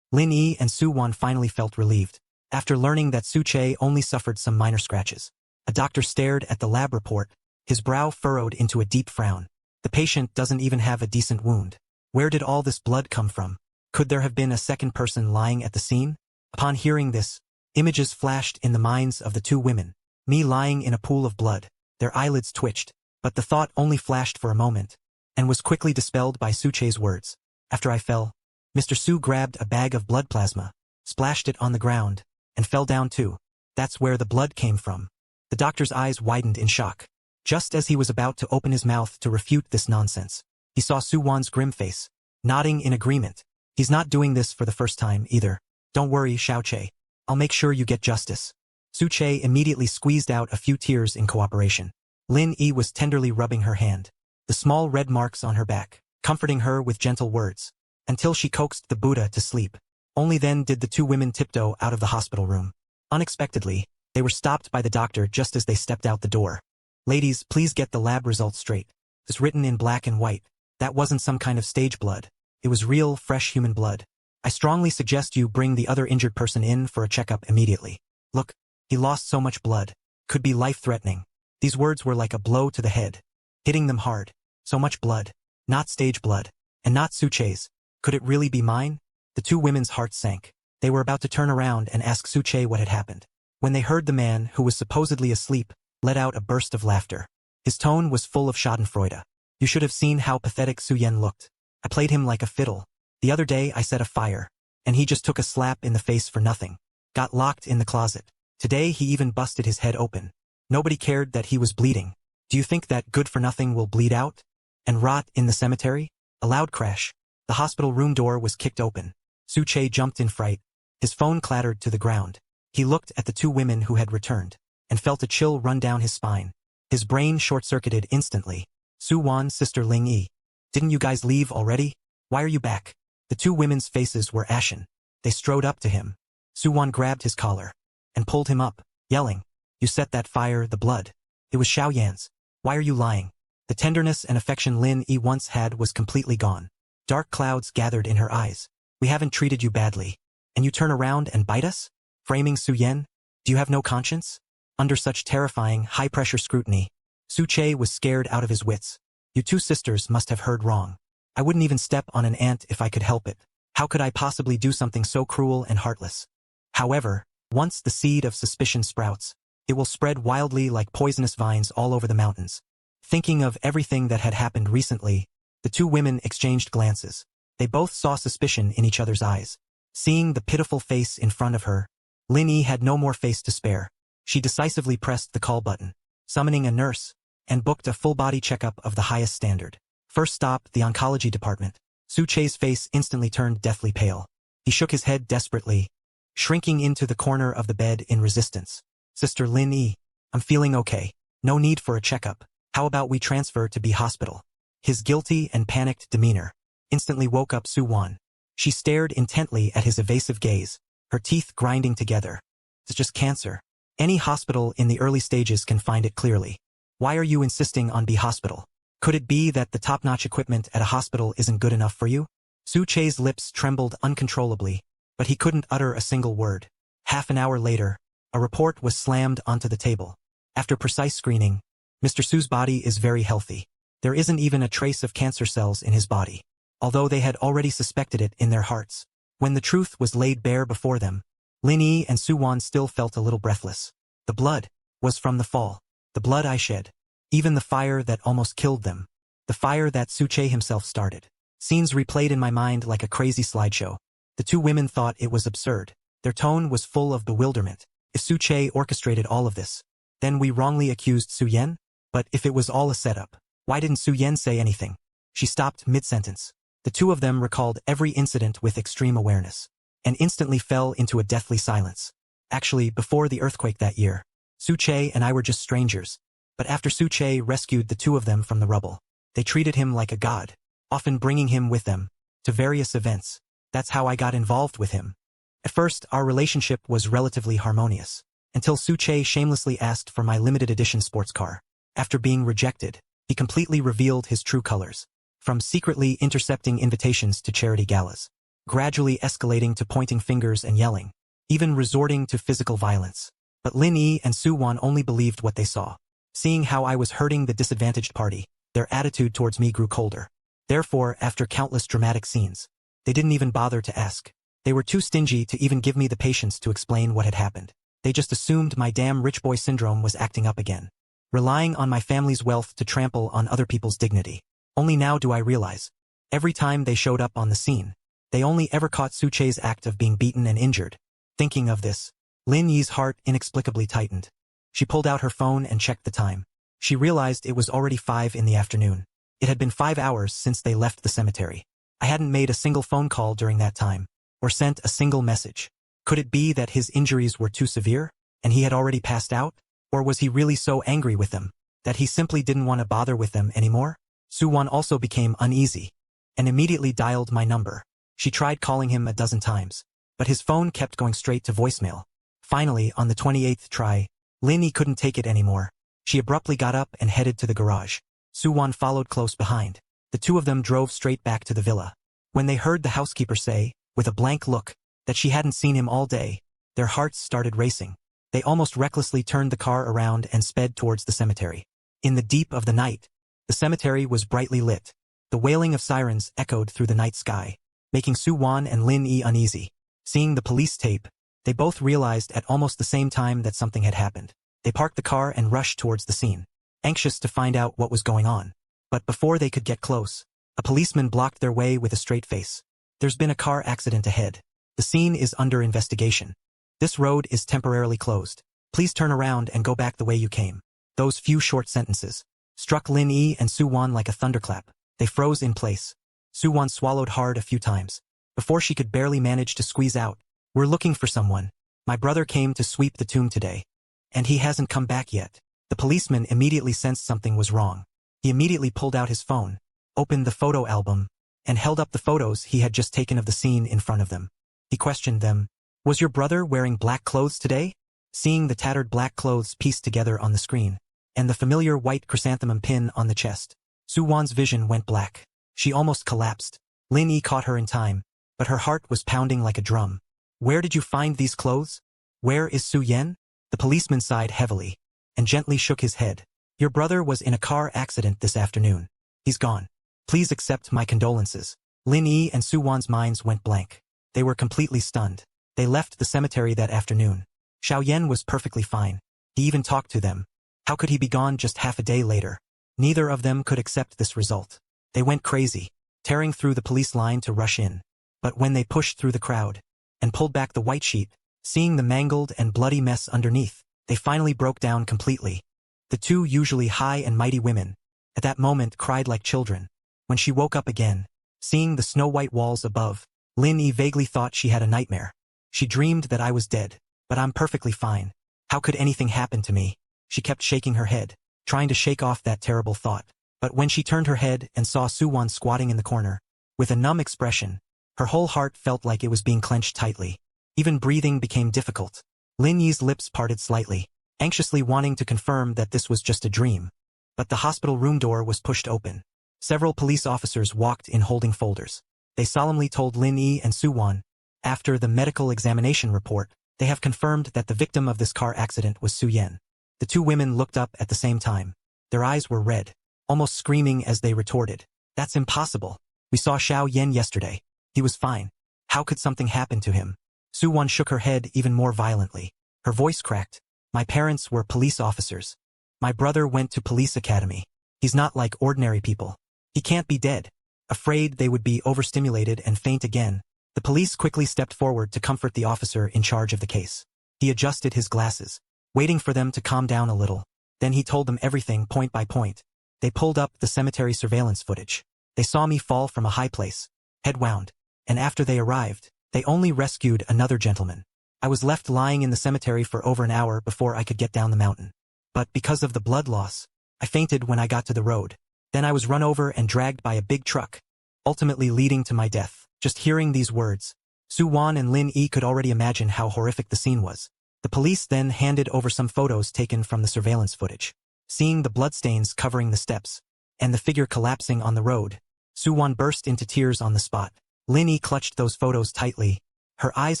Lin Yi and Su Wan finally felt relieved. After learning that Su Che only suffered some minor scratches, a doctor stared at the lab report, his brow furrowed into a deep frown. The patient doesn't even have a decent wound. Where did all this blood come from? Could there have been a second person lying at the scene? Upon hearing this, images flashed in the minds of the two women. Me lying in a pool of blood. Their eyelids twitched, but the thought only flashed for a moment, and was quickly dispelled by Su Che's words. After I fell, Mr. Su grabbed a bag of blood plasma, splashed it on the ground, and fell down too. That's where the blood came from. The doctor's eyes widened in shock. Just as he was about to open his mouth to refute this nonsense, he saw Su Wan's grim face, nodding in agreement. He's not doing this for the first time either. Don't worry, Xiao Che. I'll make sure you get justice. Su Che immediately squeezed out a few tears in cooperation. Lin Yi was tenderly rubbing her hand, the small red marks on her back, comforting her with gentle words, until she coaxed the Buddha to sleep. Only then did the two women tiptoe out of the hospital room. Unexpectedly, they were stopped by the doctor just as they stepped out the door. Ladies, please get the lab results straight. It's written in black and white. That wasn't some kind of stage blood. It was real, fresh human blood. I strongly suggest you bring the other injured person in for a checkup immediately. Look, he lost so much blood. Could be life-threatening. These words were like a blow to the head, hitting them hard. So much blood. Not stage blood. And not Su Che's. Could it really be mine? The two women's hearts sank. They were about to turn around and ask Su Che what had happened, when they heard the man, who was supposedly asleep, let out a burst of laughter. His tone was full of schadenfreude. You should have seen how pathetic Su Yan looked. I played him like a fiddle. The other day I set a fire, and he just took a slap in the face for nothing. Got locked in the closet. Today he even busted his head open. Nobody cared that he was bleeding. Do you think that good-for-nothing will bleed out and rot in the cemetery? A loud crash. The hospital room door was kicked open. Su Che jumped in fright. His phone clattered to the ground. He looked at the two women who had returned, and felt a chill run down his spine. His brain short-circuited instantly. Su Wan's sister Ling Yi. Didn't you guys leave already? Why are you back? The two women's faces were ashen. They strode up to him. Suwon grabbed his collar and pulled him up, yelling, "You set that fire, the blood. It was Xiaoyan's. Why are you lying?" The tenderness and affection Lin Yi once had was completely gone. Dark clouds gathered in her eyes. "We haven't treated you badly. And you turn around and bite us? Framing Su Yen? Do you have no conscience?" Under such terrifying, high-pressure scrutiny, Su Che was scared out of his wits. "You two sisters must have heard wrong. I wouldn't even step on an ant if I could help it. How could I possibly do something so cruel and heartless?" However, once the seed of suspicion sprouts, it will spread wildly like poisonous vines all over the mountains. Thinking of everything that had happened recently, the two women exchanged glances. They both saw suspicion in each other's eyes. Seeing the pitiful face in front of her, Lin Yi had no more face to spare. She decisively pressed the call button, summoning a nurse, and booked a full-body checkup of the highest standard. First stop, the oncology department. Su Che's face instantly turned deathly pale. He shook his head desperately, shrinking into the corner of the bed in resistance. "Sister Lin Yi, I'm feeling okay. No need for a checkup. How about we transfer to B hospital?" His guilty and panicked demeanor instantly woke up Suwon. She stared intently at his evasive gaze, her teeth grinding together. "It's just cancer. Any hospital in the early stages can find it clearly. Why are you insisting on B hospital? Could it be that the top-notch equipment at a hospital isn't good enough for you?" Su Che's lips trembled uncontrollably, but he couldn't utter a single word. Half an hour later, a report was slammed onto the table. After precise screening, Mr. Su's body is very healthy. There isn't even a trace of cancer cells in his body, although they had already suspected it in their hearts. When the truth was laid bare before them, Lin Yi and Suwon still felt a little breathless. The blood was from the fall. The blood I shed. Even the fire that almost killed them. The fire that Su Che himself started. Scenes replayed in my mind like a crazy slideshow. The two women thought it was absurd. Their tone was full of bewilderment. If Su Che orchestrated all of this, then we wrongly accused Su Yen? But if it was all a setup, why didn't Su Yen say anything? She stopped mid-sentence. The two of them recalled every incident with extreme awareness, and instantly fell into a deathly silence. Actually, before the earthquake that year, Su Che and I were just strangers. But after Su Che rescued the two of them from the rubble, they treated him like a god, often bringing him with them to various events. That's how I got involved with him. At first, our relationship was relatively harmonious, until Su Che shamelessly asked for my limited edition sports car. After being rejected, he completely revealed his true colors, from secretly intercepting invitations to charity galas, gradually escalating to pointing fingers and yelling, even resorting to physical violence. But Lin Yi and Suwon only believed what they saw. Seeing how I was hurting the disadvantaged party, their attitude towards me grew colder. Therefore, after countless dramatic scenes, they didn't even bother to ask. They were too stingy to even give me the patience to explain what had happened. They just assumed my damn rich boy syndrome was acting up again, relying on my family's wealth to trample on other people's dignity. Only now do I realize, every time they showed up on the scene, they only ever caught Su Che's act of being beaten and injured. Thinking of this, Lin Yi's heart inexplicably tightened. She pulled out her phone and checked the time. She realized it was already 5 in the afternoon. It had been 5 hours since they left the cemetery. I hadn't made a single phone call during that time, or sent a single message. Could it be that his injuries were too severe, and he had already passed out? Or was he really so angry with them, that he simply didn't want to bother with them anymore? Suwon also became uneasy, and immediately dialed my number. She tried calling him a dozen times, but his phone kept going straight to voicemail. Finally, on the 28th try, Lin Yi couldn't take it anymore. She abruptly got up and headed to the garage. Suwon followed close behind. The two of them drove straight back to the villa. When they heard the housekeeper say, with a blank look, that she hadn't seen him all day, their hearts started racing. They almost recklessly turned the car around and sped towards the cemetery. In the deep of the night, the cemetery was brightly lit. The wailing of sirens echoed through the night sky, making Suwon and Lin Yi uneasy. Seeing the police tape, they both realized at almost the same time that something had happened. They parked the car and rushed towards the scene, anxious to find out what was going on. But before they could get close, a policeman blocked their way with a straight face. "There's been a car accident ahead. The scene is under investigation. This road is temporarily closed. Please turn around and go back the way you came." Those few short sentences struck Lin Yi and Suwon like a thunderclap. They froze in place. Suwon swallowed hard a few times, before she could barely manage to squeeze out, "We're looking for someone. My brother came to sweep the tomb today, and he hasn't come back yet." The policeman immediately sensed something was wrong. He immediately pulled out his phone, opened the photo album, and held up the photos he had just taken of the scene in front of them. He questioned them. Was your brother wearing black clothes today? Seeing the tattered black clothes pieced together on the screen, and the familiar white chrysanthemum pin on the chest, Su-won's vision went black. She almost collapsed. Lin Yi caught her in time, but her heart was pounding like a drum. Where did you find these clothes? Where is Su-yen? The policeman sighed heavily, and gently shook his head. Your brother was in a car accident this afternoon. He's gone. Please accept my condolences. Lin Yi and Su-won's minds went blank. They were completely stunned. They left the cemetery that afternoon. Xiao-yen was perfectly fine. He even talked to them. How could he be gone just half a day later? Neither of them could accept this result. They went crazy, tearing through the police line to rush in. But when they pushed through the crowd and pulled back the white sheet, seeing the mangled and bloody mess underneath, they finally broke down completely. The two usually high and mighty women, at that moment, cried like children. When she woke up again, seeing the snow-white walls above, Lin Yi vaguely thought she had a nightmare. She dreamed that I was dead, but I'm perfectly fine. How could anything happen to me? She kept shaking her head, trying to shake off that terrible thought. But when she turned her head and saw Su-won squatting in the corner, with a numb expression, her whole heart felt like it was being clenched tightly. Even breathing became difficult. Lin Yi's lips parted slightly, anxiously wanting to confirm that this was just a dream. But the hospital room door was pushed open. Several police officers walked in holding folders. They solemnly told Lin Yi and Su-won, after the medical examination report, they have confirmed that the victim of this car accident was Su-yen. The two women looked up at the same time. Their eyes were red, almost screaming as they retorted. That's impossible. We saw Xiao-yen yesterday. He was fine. How could something happen to him? Su-won shook her head even more violently. Her voice cracked. My parents were police officers. My brother went to police academy. He's not like ordinary people. He can't be dead. Afraid they would be overstimulated and faint again, the police quickly stepped forward to comfort the officer in charge of the case. He adjusted his glasses, waiting for them to calm down a little. Then he told them everything point by point. They pulled up the cemetery surveillance footage. They saw me fall from a high place, head wound, and after they arrived, they only rescued another gentleman. I was left lying in the cemetery for over an hour before I could get down the mountain. But because of the blood loss, I fainted when I got to the road. Then I was run over and dragged by a big truck, ultimately leading to my death. Just hearing these words, Su-won and Lin Yi could already imagine how horrific the scene was. The police then handed over some photos taken from the surveillance footage. Seeing the bloodstains covering the steps, and the figure collapsing on the road, Su-won burst into tears on the spot. Lin Yi clutched those photos tightly, her eyes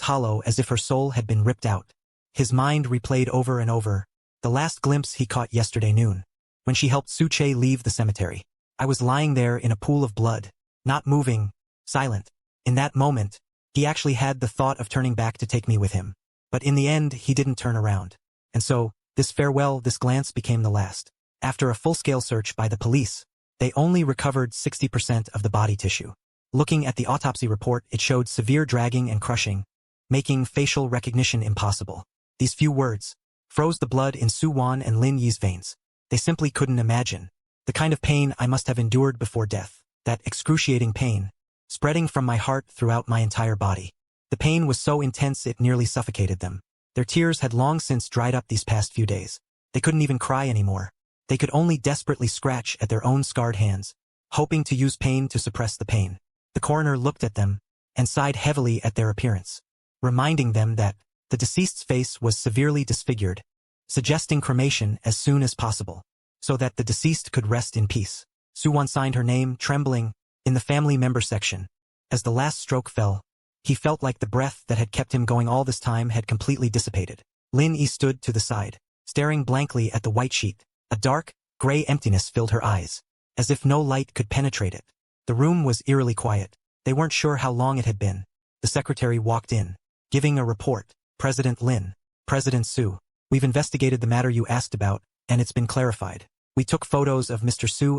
hollow as if her soul had been ripped out. His mind replayed over and over the last glimpse he caught yesterday noon, when she helped Su-chae leave the cemetery. I was lying there in a pool of blood, not moving, silent. In that moment, he actually had the thought of turning back to take me with him. But in the end, he didn't turn around. And so, this farewell, this glance became the last. After a full-scale search by the police, they only recovered 60% of the body tissue. Looking at the autopsy report, it showed severe dragging and crushing, making facial recognition impossible. These few words froze the blood in Su-won and Lin Yi's veins. They simply couldn't imagine the kind of pain I must have endured before death. That excruciating pain, spreading from my heart throughout my entire body. The pain was so intense it nearly suffocated them. Their tears had long since dried up these past few days. They couldn't even cry anymore. They could only desperately scratch at their own scarred hands, hoping to use pain to suppress the pain. The coroner looked at them and sighed heavily at their appearance, reminding them that the deceased's face was severely disfigured, suggesting cremation as soon as possible, so that the deceased could rest in peace. Su-won signed her name, trembling, in the family member section. As the last stroke fell, he felt like the breath that had kept him going all this time had completely dissipated. Lin Yi stood to the side, staring blankly at the white sheet. A dark, gray emptiness filled her eyes, as if no light could penetrate it. The room was eerily quiet. They weren't sure how long it had been. The secretary walked in, giving a report. President Lin, President Su, we've investigated the matter you asked about, and it's been clarified. We took photos of Mr. Su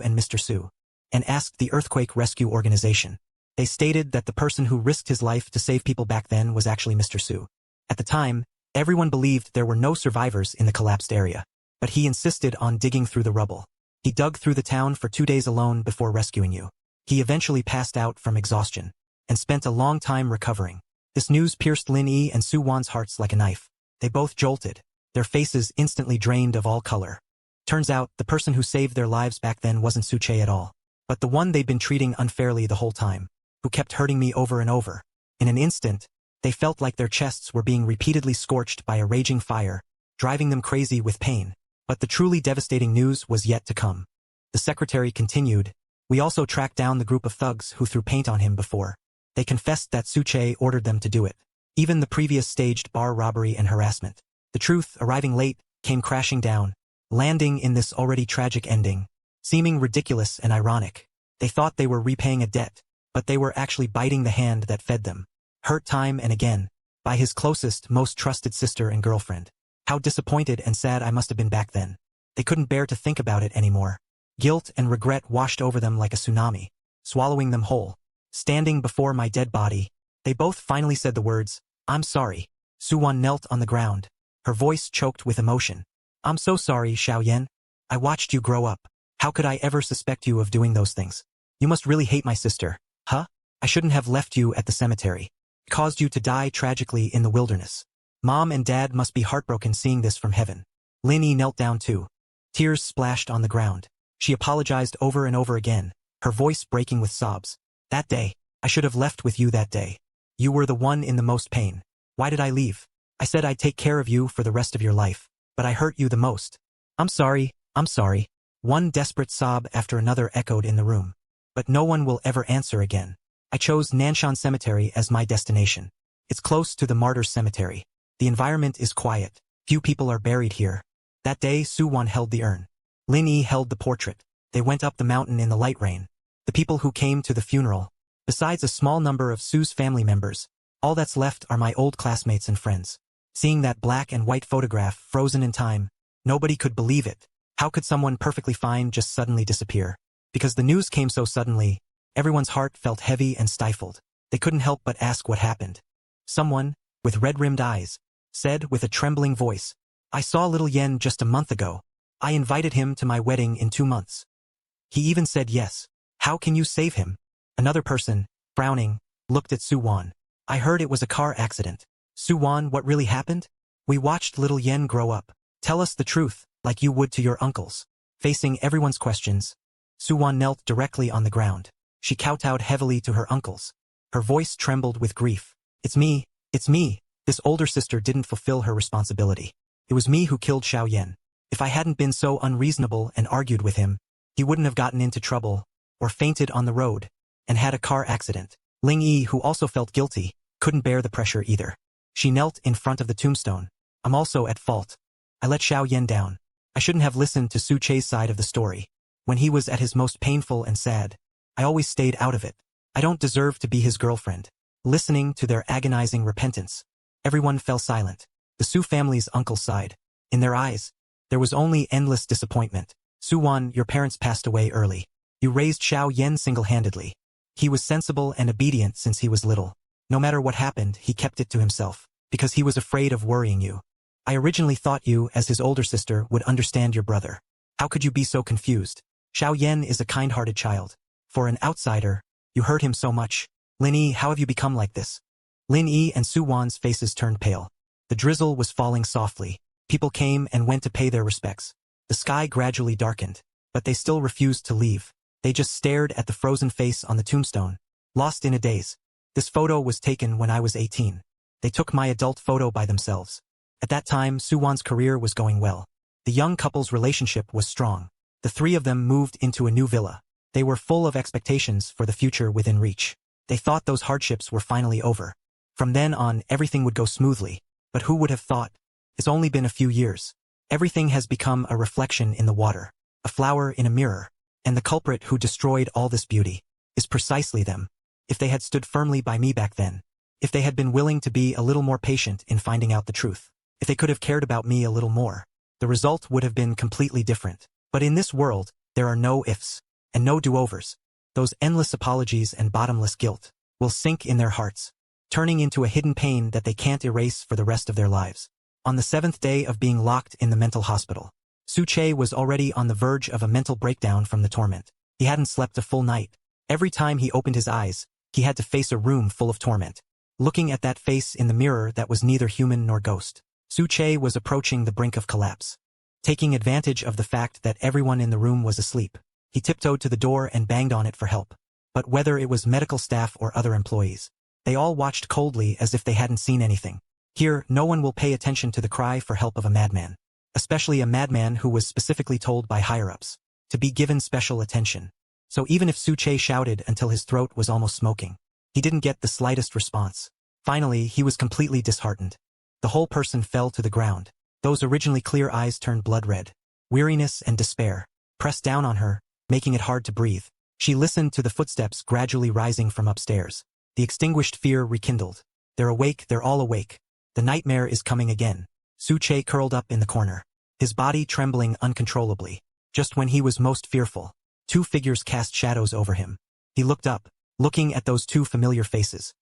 and asked the Earthquake Rescue Organization. They stated that the person who risked his life to save people back then was actually Mr. Su. At the time, everyone believed there were no survivors in the collapsed area, but he insisted on digging through the rubble. He dug through the town for 2 days alone before rescuing you. He eventually passed out from exhaustion and spent a long time recovering. This news pierced Lin Yi and Su-won's hearts like a knife. They both jolted, their faces instantly drained of all color. Turns out, the person who saved their lives back then wasn't Su-chae at all. but the one they'd been treating unfairly the whole time, who kept hurting me over and over. In an instant, they felt like their chests were being repeatedly scorched by a raging fire, driving them crazy with pain. But the truly devastating news was yet to come. The secretary continued, "We also tracked down the group of thugs who threw paint on him before. They confessed that Suche ordered them to do it. Even the previous staged bar robbery and harassment. The truth, arriving late, came crashing down, landing in this already tragic ending. Seeming ridiculous and ironic. They thought they were repaying a debt, but they were actually biting the hand that fed them. Hurt time and again, by his closest, most trusted sister and girlfriend. How disappointed and sad I must have been back then. They couldn't bear to think about it anymore. Guilt and regret washed over them like a tsunami, swallowing them whole. Standing before my dead body, they both finally said the words, 'I'm sorry.'" Suwon knelt on the ground, her voice choked with emotion. "I'm so sorry, Xiaoyan. I watched you grow up. How could I ever suspect you of doing those things? You must really hate my sister, huh? I shouldn't have left you at the cemetery. Caused you to die tragically in the wilderness. Mom and Dad must be heartbroken seeing this from heaven." Lin Yi knelt down too. Tears splashed on the ground. She apologized over and over again, her voice breaking with sobs. "That day, I should have left with you that day. You were the one in the most pain. Why did I leave? I said I'd take care of you for the rest of your life, but I hurt you the most. I'm sorry, I'm sorry." One desperate sob after another echoed in the room. "But no one will ever answer again. I chose Nanshan Cemetery as my destination. It's close to the Martyrs Cemetery. The environment is quiet. Few people are buried here." That day, Suwon held the urn. Lin Yi held the portrait. They went up the mountain in the light rain. The people who came to the funeral, besides a small number of Sue's family members, all that's left are my old classmates and friends. Seeing that black and white photograph frozen in time, nobody could believe it. How could someone perfectly fine just suddenly disappear? Because the news came so suddenly, everyone's heart felt heavy and stifled. They couldn't help but ask what happened. Someone, with red-rimmed eyes, said with a trembling voice, "I saw little Yen just a month ago. I invited him to my wedding in 2 months. He even said yes. How can you save him?" Another person, frowning, looked at Suwon. "I heard it was a car accident." "Suwon, what really happened?" "We watched little Yen grow up. Tell us the truth, like you would to your uncles." Facing everyone's questions, Suwon knelt directly on the ground. She kowtowed heavily to her uncles. Her voice trembled with grief. It's me. This older sister didn't fulfill her responsibility. It was me who killed Xiao Yan. If I hadn't been so unreasonable and argued with him, he wouldn't have gotten into trouble, or fainted on the road, and had a car accident." Ling Yi, who also felt guilty, couldn't bear the pressure either. She knelt in front of the tombstone. "I'm also at fault. I let Xiao Yan down. I shouldn't have listened to Su Che's side of the story. When he was at his most painful and sad, I always stayed out of it. I don't deserve to be his girlfriend." Listening to their agonizing repentance, everyone fell silent. The Su family's uncles sighed. In their eyes, there was only endless disappointment. "Suwon, your parents passed away early. You raised Xiao Yan single-handedly. He was sensible and obedient since he was little. No matter what happened, he kept it to himself, because he was afraid of worrying you. I originally thought you, as his older sister, would understand your brother. How could you be so confused? Xiao Yan is a kind-hearted child. For an outsider, you hurt him so much. Lin Yi, how have you become like this?" Lin Yi and Suwon's faces turned pale. The drizzle was falling softly. People came and went to pay their respects. The sky gradually darkened, but they still refused to leave. They just stared at the frozen face on the tombstone, lost in a daze. "This photo was taken when I was 18. They took my adult photo by themselves." At that time, Suwon's career was going well. The young couple's relationship was strong. The three of them moved into a new villa. They were full of expectations for the future within reach. They thought those hardships were finally over. From then on, everything would go smoothly. But who would have thought? It's only been a few years. Everything has become a reflection in the water, a flower in a mirror, and the culprit who destroyed all this beauty is precisely them. If they had stood firmly by me back then, if they had been willing to be a little more patient in finding out the truth, if they could have cared about me a little more, the result would have been completely different. But in this world, there are no ifs, and no do-overs. Those endless apologies and bottomless guilt will sink in their hearts, turning into a hidden pain that they can't erase for the rest of their lives. On the 7th day of being locked in the mental hospital, Su Che was already on the verge of a mental breakdown from the torment. He hadn't slept a full night. Every time he opened his eyes, he had to face a room full of torment. Looking at that face in the mirror that was neither human nor ghost, Su Che was approaching the brink of collapse. Taking advantage of the fact that everyone in the room was asleep, He tiptoed to the door and banged on it for help. But whether it was medical staff or other employees, they all watched coldly as if they hadn't seen anything. Here, no one will pay attention to the cry for help of a madman. Especially a madman who was specifically told by higher-ups to be given special attention. So even if Su-che shouted until his throat was almost smoking, he didn't get the slightest response. Finally, he was completely disheartened. The whole person fell to the ground. Those originally clear eyes turned blood red. Weariness and despair pressed down on her, making it hard to breathe. She listened to the footsteps gradually rising from upstairs. The extinguished fear rekindled. They're awake, they're all awake. The nightmare is coming again. Su-che curled up in the corner, his body trembling uncontrollably. Just when he was most fearful, two figures cast shadows over him. He looked up, looking at those two familiar faces.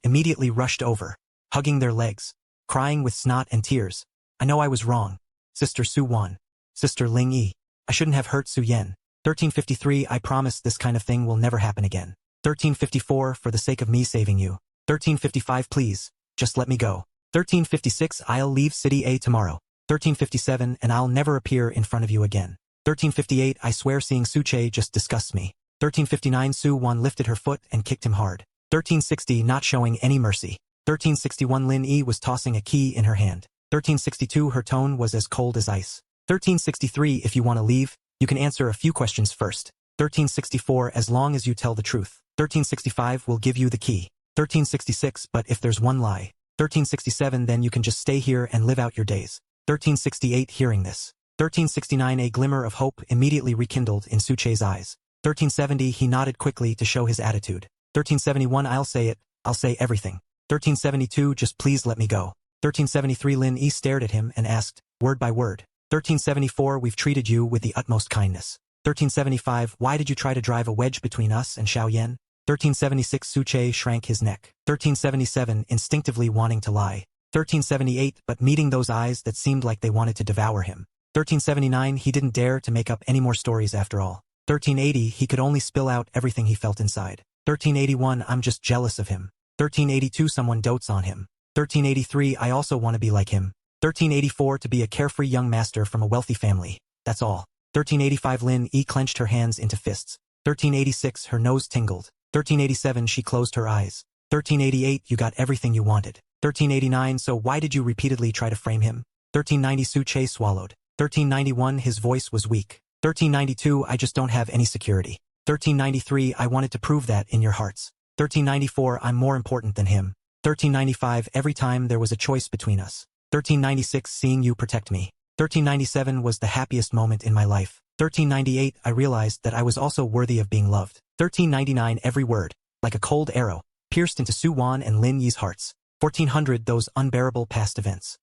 Immediately rushed over, hugging their legs, crying with snot and tears. I know I was wrong. Sister Su-wan. Sister Ling-yi. I shouldn't have hurt Su-yen. 1353 I promise this kind of thing will never happen again. 1354 for the sake of me saving you. 1355 please, just let me go. 1356 I'll leave City A tomorrow. 1357 and I'll never appear in front of you again. 1358 I swear seeing Su-che just disgusts me. 1359 Su-wan lifted her foot and kicked him hard. 1360 not showing any mercy. 1361 Lin-yi was tossing a key in her hand. 1362 her tone was as cold as ice. 1363 if you want to leave, you can answer a few questions first. 1364 as long as you tell the truth. 1365 will give you the key. 1366 but if there's one lie. 1367 then you can just stay here and live out your days. 1368 hearing this. 1369 a glimmer of hope immediately rekindled in Su-che's eyes. 1370 he nodded quickly to show his attitude. 1371 I'll say it, I'll say everything. 1372 just please let me go. 1373 Lin-yi stared at him and asked, word by word. 1374 we've treated you with the utmost kindness. 1375 why did you try to drive a wedge between us and Xiaoyan? 1376 Su-che shrank his neck. 1377 instinctively wanting to lie. 1378 but meeting those eyes that seemed like they wanted to devour him. 1379 he didn't dare to make up any more stories after all. 1380 he could only spill out everything he felt inside. 1381 I'm just jealous of him. 1382 someone dotes on him. 1383 I also want to be like him. 1384 to be a carefree young master from a wealthy family. That's all. 1385 Lin-yi clenched her hands into fists. 1386 her nose tingled. 1387 she closed her eyes. 1388 you got everything you wanted. 1389 so why did you repeatedly try to frame him? 1390 Su-che swallowed. 1391 his voice was weak. 1392 I just don't have any security. 1393 I wanted to prove that in your hearts. 1394 I'm more important than him. 1395 every time there was a choice between us. 1396 seeing you protect me. 1397 was the happiest moment in my life. 1398 I realized that I was also worthy of being loved. 1399 every word, like a cold arrow, pierced into Su-wan and Lin-yi's hearts. 1400 those unbearable past events.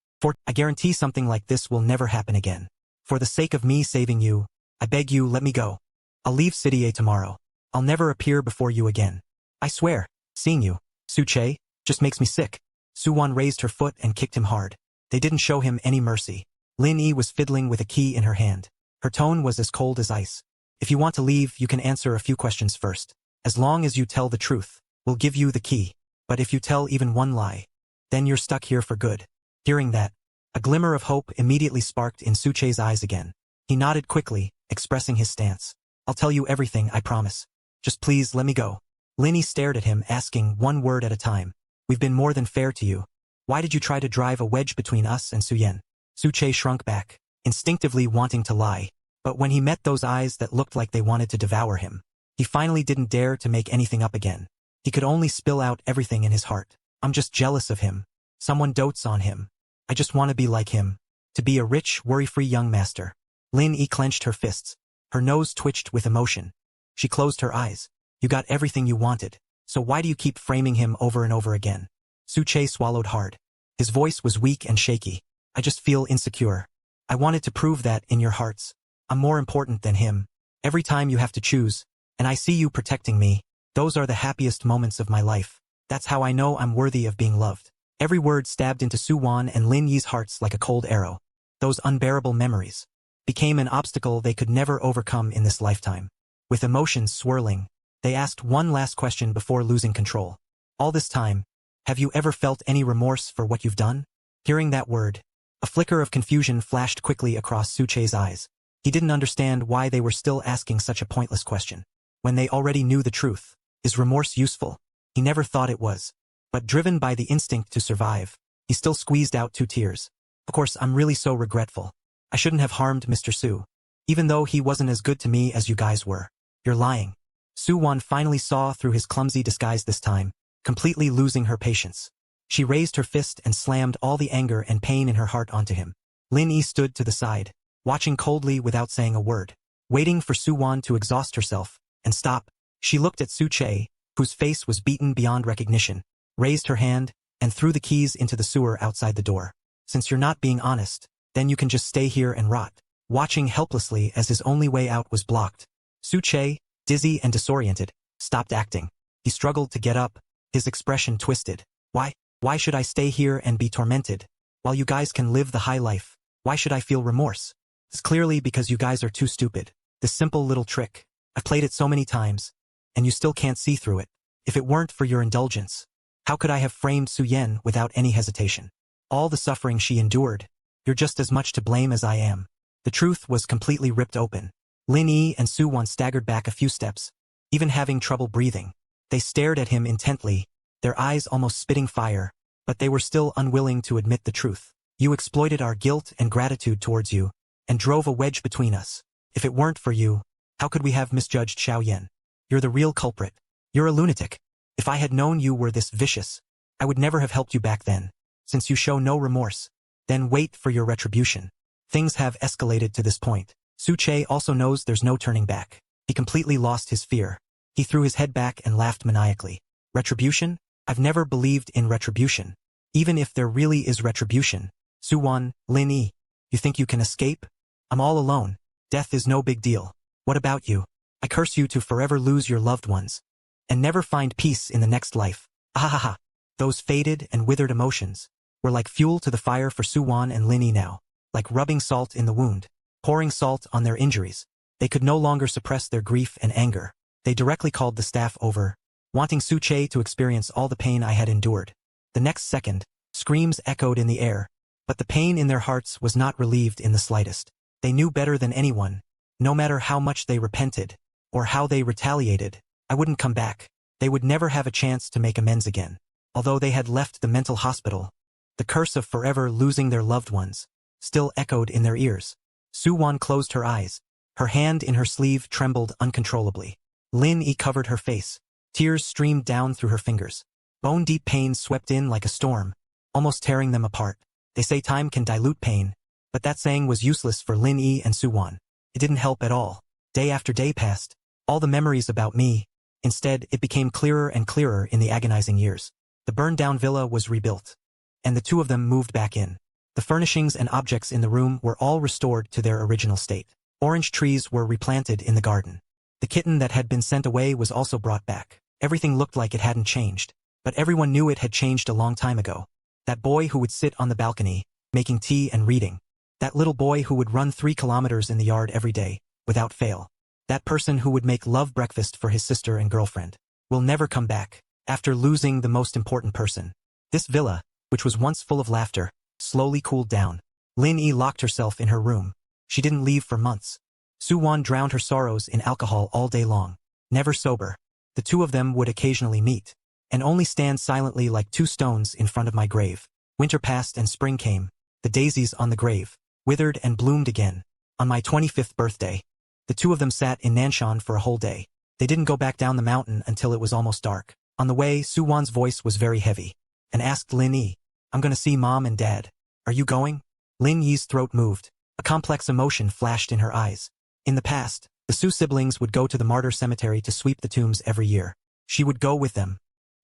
I guarantee something like this will never happen again. For the sake of me saving you, I beg you let me go. I'll leave City A tomorrow. I'll never appear before you again. I swear, seeing you, Su-che, just makes me sick. Su-wan raised her foot and kicked him hard. They didn't show him any mercy. Lin-yi was fiddling with a key in her hand. Her tone was as cold as ice. If you want to leave, you can answer a few questions first. As long as you tell the truth, we'll give you the key. But if you tell even one lie, then you're stuck here for good. Hearing that, a glimmer of hope immediately sparked in Su-che's eyes again. He nodded quickly, expressing his stance. I'll tell you everything, I promise. Just please let me go. Lin-yi stared at him, asking one word at a time. We've been more than fair to you. Why did you try to drive a wedge between us and Su-yen? Su-che shrunk back, instinctively wanting to lie. But when he met those eyes that looked like they wanted to devour him, he finally didn't dare to make anything up again. He could only spill out everything in his heart. I'm just jealous of him. Someone dotes on him. I just want to be like him. To be a rich, worry-free young master. Lin-yi clenched her fists. Her nose twitched with emotion. She closed her eyes. You got everything you wanted. So why do you keep framing him over and over again? Su-che swallowed hard. His voice was weak and shaky. I just feel insecure. I wanted to prove that in your hearts. I'm more important than him. Every time you have to choose, and I see you protecting me, those are the happiest moments of my life. That's how I know I'm worthy of being loved. Every word stabbed into Su-wan and Lin-yi's hearts like a cold arrow. Those unbearable memories became an obstacle they could never overcome in this lifetime. With emotions swirling, they asked one last question before losing control. All this time, have you ever felt any remorse for what you've done? Hearing that word, a flicker of confusion flashed quickly across Su-che's eyes. He didn't understand why they were still asking such a pointless question, when they already knew the truth. Is remorse useful? He never thought it was. But driven by the instinct to survive, he still squeezed out 2 tears. Of course, I'm really so regretful. I shouldn't have harmed Mr. Su. Even though he wasn't as good to me as you guys were. You're lying. Su-won finally saw through his clumsy disguise this time, completely losing her patience. She raised her fist and slammed all the anger and pain in her heart onto him. Lin-yi stood to the side, watching coldly without saying a word, waiting for Su-won to exhaust herself and stop. She looked at Su-chae, whose face was beaten beyond recognition, raised her hand, and threw the keys into the sewer outside the door. Since you're not being honest, then you can just stay here and rot. Watching helplessly as his only way out was blocked, Su-chae, dizzy and disoriented, stopped acting. He struggled to get up, his expression twisted. Why should I stay here and be tormented? While you guys can live the high life, why should I feel remorse? It's clearly because you guys are too stupid. This simple little trick. I've played it so many times, and you still can't see through it. If it weren't for your indulgence, how could I have framed Su-yen without any hesitation? All the suffering she endured, you're just as much to blame as I am. The truth was completely ripped open. Lin-yi and Su-won staggered back a few steps, even having trouble breathing. They stared at him intently, their eyes almost spitting fire, but they were still unwilling to admit the truth. You exploited our guilt and gratitude towards you, and drove a wedge between us. If it weren't for you, how could we have misjudged Xiaoyan? You're the real culprit. You're a lunatic. If I had known you were this vicious, I would never have helped you back then. Since you show no remorse, then wait for your retribution. Things have escalated to this point. Su-chae also knows there's no turning back. He completely lost his fear. He threw his head back and laughed maniacally. Retribution? I've never believed in retribution. Even if there really is retribution. Su-won, Lin-yi, you think you can escape? I'm all alone. Death is no big deal. What about you? I curse you to forever lose your loved ones, and never find peace in the next life. Ahahaha. Those faded and withered emotions were like fuel to the fire for Su-won and Lin-yi now, like rubbing salt in the wound, pouring salt on their injuries. They could no longer suppress their grief and anger. They directly called the staff over, wanting Su-chae to experience all the pain I had endured. The next second, screams echoed in the air, but the pain in their hearts was not relieved in the slightest. They knew better than anyone, no matter how much they repented, or how they retaliated, I wouldn't come back. They would never have a chance to make amends again. Although they had left the mental hospital, the curse of forever losing their loved ones still echoed in their ears. Su-won closed her eyes. Her hand in her sleeve trembled uncontrollably. Lin-yi covered her face. Tears streamed down through her fingers. Bone-deep pain swept in like a storm, almost tearing them apart. They say time can dilute pain, but that saying was useless for Lin-yi and Su-won. It didn't help at all. Day after day passed. All the memories about me. Instead, it became clearer and clearer in the agonizing years. The burned-down villa was rebuilt, and the two of them moved back in. The furnishings and objects in the room were all restored to their original state. Orange trees were replanted in the garden. The kitten that had been sent away was also brought back. Everything looked like it hadn't changed, but everyone knew it had changed a long time ago. That boy who would sit on the balcony, making tea and reading. That little boy who would run 3 kilometers in the yard every day, without fail. That person who would make love breakfast for his sister and girlfriend. Will never come back, after losing the most important person. This villa, which was once full of laughter, slowly cooled down. Lin-yi locked herself in her room. She didn't leave for months. Su-won drowned her sorrows in alcohol all day long. Never sober. The two of them would occasionally meet, and only stand silently like 2 stones in front of my grave. Winter passed and spring came. The daisies on the grave withered and bloomed again. On my 25th birthday, the two of them sat in Nanshan for a whole day. They didn't go back down the mountain until it was almost dark. On the way, Su-won's voice was very heavy, and asked Lin-yi, I'm gonna see Mom and Dad. Are you going? Lin-yi's throat moved. A complex emotion flashed in her eyes. In the past, the Su siblings would go to the martyr cemetery to sweep the tombs every year. She would go with them.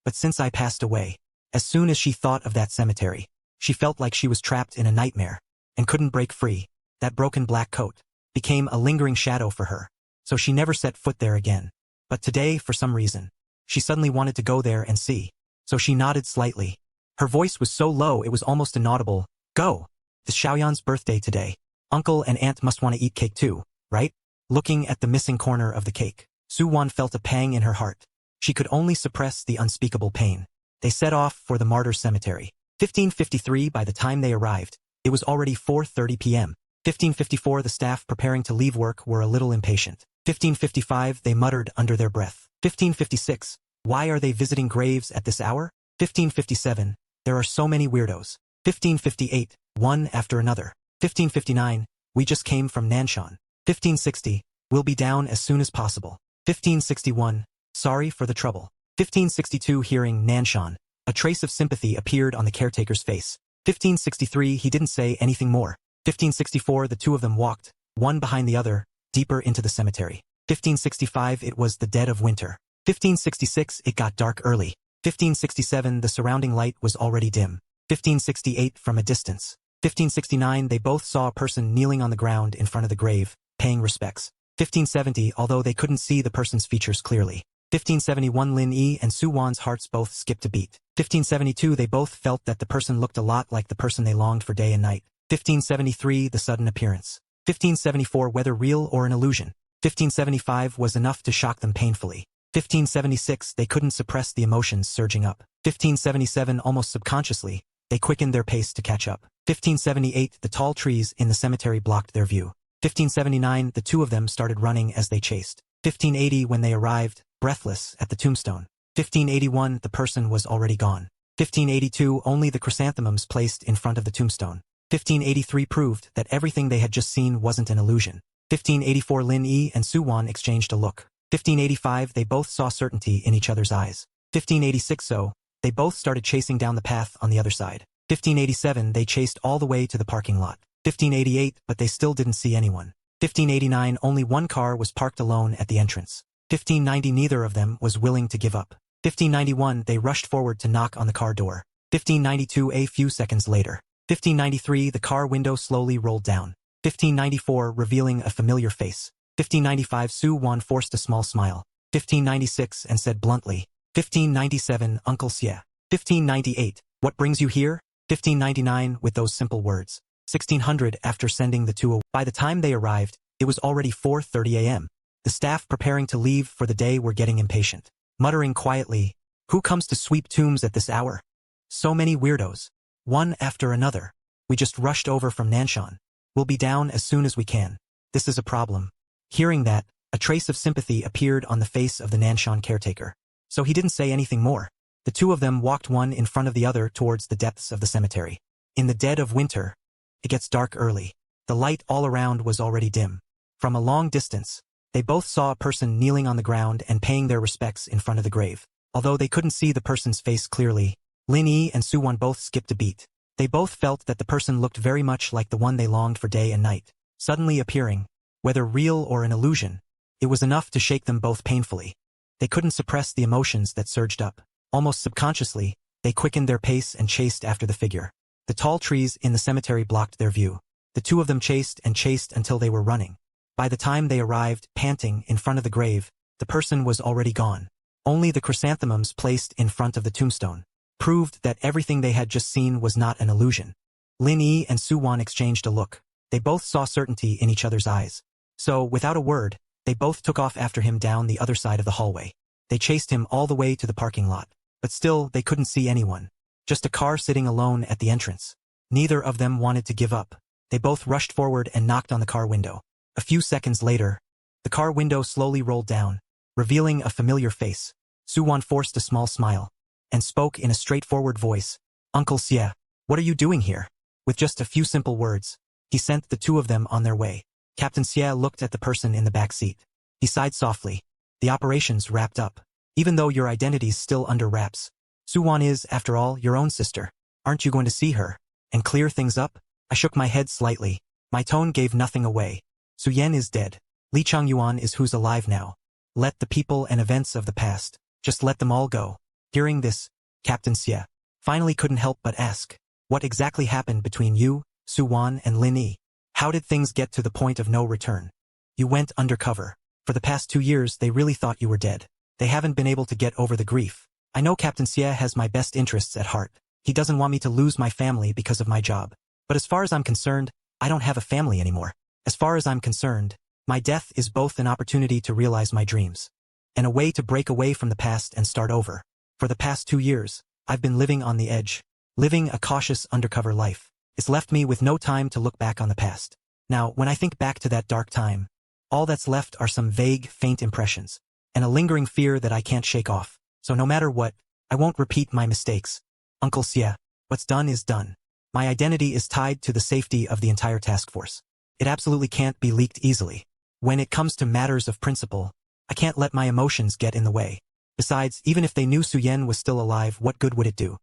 But since I passed away, as soon as she thought of that cemetery, she felt like she was trapped in a nightmare, and couldn't break free. That broken black coat became a lingering shadow for her, so she never set foot there again. But today, for some reason, she suddenly wanted to go there and see. So she nodded slightly. Her voice was so low it was almost inaudible. Go! It's Xiaoyan's birthday today. Uncle and Aunt must want to eat cake too, right? Looking at the missing corner of the cake, Su-won felt a pang in her heart. She could only suppress the unspeakable pain. They set off for the martyr cemetery. 15:53. By the time they arrived, it was already 4:30 p.m. 1554 The staff preparing to leave work were a little impatient. 1555 They muttered under their breath. 1556 Why are they visiting graves at this hour? 1557 There are so many weirdos. 1558 One after another. 1559 We just came from Nanshan. 1560 We'll be down as soon as possible. 1561 Sorry for the trouble. 1562 Hearing Nanshan, a trace of sympathy appeared on the caretaker's face. 1563 He didn't say anything more. 1564 The two of them walked, one behind the other, deeper into the cemetery. 1565 It was the dead of winter. 1566 It got dark early. 1567 The surrounding light was already dim. 1568 From a distance. 1569 They both saw a person kneeling on the ground in front of the grave, paying respects. 1570 Although they couldn't see the person's features clearly. 1571 Lin Yi and Su Wan's hearts both skipped a beat. 1572 They both felt that the person looked a lot like the person they longed for day and night. 1573 The sudden appearance. 1574 Whether real or an illusion. 1575 was enough to shock them painfully. 1576 They couldn't suppress the emotions surging up. 1577 Almost subconsciously, they quickened their pace to catch up. 1578 The tall trees in the cemetery blocked their view. 1579 The two of them started running as they chased. 1580 When they arrived, breathless, at the tombstone. 1581 The person was already gone. 1582 Only the chrysanthemums placed in front of the tombstone. 1583 proved that everything they had just seen wasn't an illusion. 1584 Lin Yi and Su Wan exchanged a look. 1585 They both saw certainty in each other's eyes. 1586 So, they both started chasing down the path on the other side. 1587 They chased all the way to the parking lot. 1588 But they still didn't see anyone. 1589 Only one car was parked alone at the entrance. 1590 Neither of them was willing to give up. 1591 They rushed forward to knock on the car door. 1592 A few seconds later. 1593 The car window slowly rolled down. 1594 Revealing a familiar face. 1595 Su Wan forced a small smile. 1596 And said bluntly. 1597 Uncle Xie. 1598 What brings you here? 1599 With those simple words. 1600 After sending the two away. By the time they arrived, it was already 4:30 a.m. The staff preparing to leave for the day were getting impatient. Muttering quietly, "Who comes to sweep tombs at this hour? So many weirdos. One after another. We just rushed over from Nanshan. We'll be down as soon as we can. This is a problem." Hearing that, a trace of sympathy appeared on the face of the Nanshan caretaker. So he didn't say anything more. The two of them walked one in front of the other towards the depths of the cemetery. In the dead of winter, it gets dark early. The light all around was already dim. From a long distance, they both saw a person kneeling on the ground and paying their respects in front of the grave. Although they couldn't see the person's face clearly, Lin Yi and Su Wan both skipped a beat. They both felt that the person looked very much like the one they longed for day and night. Suddenly appearing, whether real or an illusion, it was enough to shake them both painfully. They couldn't suppress the emotions that surged up. Almost subconsciously, they quickened their pace and chased after the figure. The tall trees in the cemetery blocked their view. The two of them chased and chased until they were running. By the time they arrived, panting, in front of the grave, the person was already gone. Only the chrysanthemums placed in front of the tombstone proved that everything they had just seen was not an illusion. Lin Yi and Su Wan exchanged a look. They both saw certainty in each other's eyes. So, without a word, they both took off after him down the other side of the hallway. They chased him all the way to the parking lot. But still, they couldn't see anyone. Just a car sitting alone at the entrance. Neither of them wanted to give up. They both rushed forward and knocked on the car window. A few seconds later, the car window slowly rolled down, revealing a familiar face. Su Wan forced a small smile and spoke in a straightforward voice. "Uncle Xie, what are you doing here?" With just a few simple words, he sent the two of them on their way. Captain Xie looked at the person in the back seat. He sighed softly. "The operation's wrapped up. Even though your identity's still under wraps. Su Wan is, after all, your own sister. Aren't you going to see her and clear things up?" I shook my head slightly. My tone gave nothing away. Su Yan is dead. Li Changyuan is who's alive now. Let the people and events of the past, just let them all go. Hearing this, Captain Xie finally couldn't help but ask, "What exactly happened between you, Su Wan, and Lin Yi? How did things get to the point of no return? You went undercover. For the past 2 years they really thought you were dead. They haven't been able to get over the grief. I know Captain Xie has my best interests at heart. He doesn't want me to lose my family because of my job. But as far as I'm concerned, I don't have a family anymore. As far as I'm concerned, my death is both an opportunity to realize my dreams and a way to break away from the past and start over. For the past 2 years, I've been living on the edge, living a cautious undercover life. It's left me with no time to look back on the past. Now, when I think back to that dark time, all that's left are some vague, faint impressions, and a lingering fear that I can't shake off. So no matter what, I won't repeat my mistakes. Uncle Xie, what's done is done. My identity is tied to the safety of the entire task force. It absolutely can't be leaked easily. When it comes to matters of principle, I can't let my emotions get in the way. Besides, even if they knew Su Yen was still alive, what good would it do?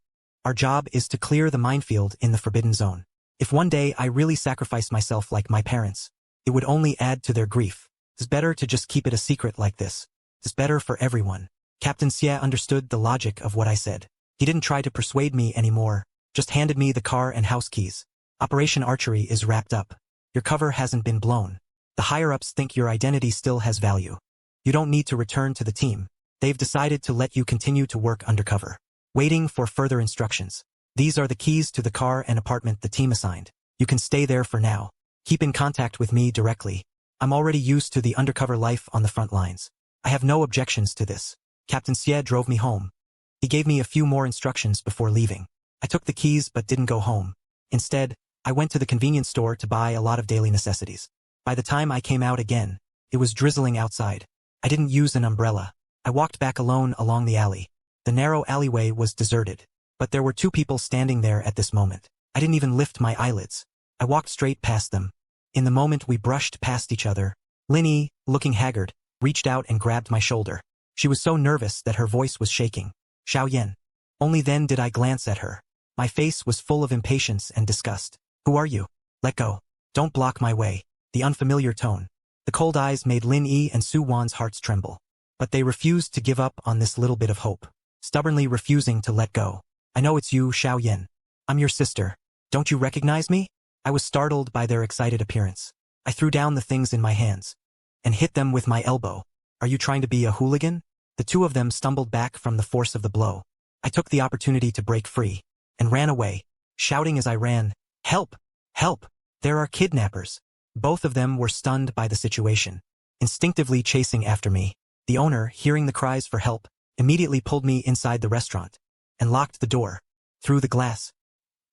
Our job is to clear the minefield in the Forbidden Zone. If one day I really sacrifice myself like my parents, it would only add to their grief. It's better to just keep it a secret like this. It's better for everyone. Captain Xie understood the logic of what I said. He didn't try to persuade me anymore, just handed me the car and house keys. Operation Archery is wrapped up. Your cover hasn't been blown. The higher-ups think your identity still has value. You don't need to return to the team. They've decided to let you continue to work undercover, waiting for further instructions. These are the keys to the car and apartment the team assigned. You can stay there for now. Keep in contact with me directly. I'm already used to the undercover life on the front lines. I have no objections to this. Captain Xie drove me home. He gave me a few more instructions before leaving. I took the keys but didn't go home. Instead, I went to the convenience store to buy a lot of daily necessities. By the time I came out again, it was drizzling outside. I didn't use an umbrella. I walked back alone along the alley. The narrow alleyway was deserted, but there were two people standing there at this moment. I didn't even lift my eyelids. I walked straight past them. In the moment we brushed past each other, Lin Yi, looking haggard, reached out and grabbed my shoulder. She was so nervous that her voice was shaking. Xiao Yan. Only then did I glance at her. My face was full of impatience and disgust. Who are you? Let go. Don't block my way. The unfamiliar tone. The cold eyes made Lin Yi and Su Wan's hearts tremble. But they refused to give up on this little bit of hope, stubbornly refusing to let go. I know it's you, Xiao Yan. I'm your sister. Don't you recognize me? I was startled by their excited appearance. I threw down the things in my hands and hit them with my elbow. Are you trying to be a hooligan? The two of them stumbled back from the force of the blow. I took the opportunity to break free and ran away, shouting as I ran, "Help! Help! There are kidnappers!" Both of them were stunned by the situation, instinctively chasing after me. The owner, hearing the cries for help, immediately pulled me inside the restaurant and locked the door. Through the glass,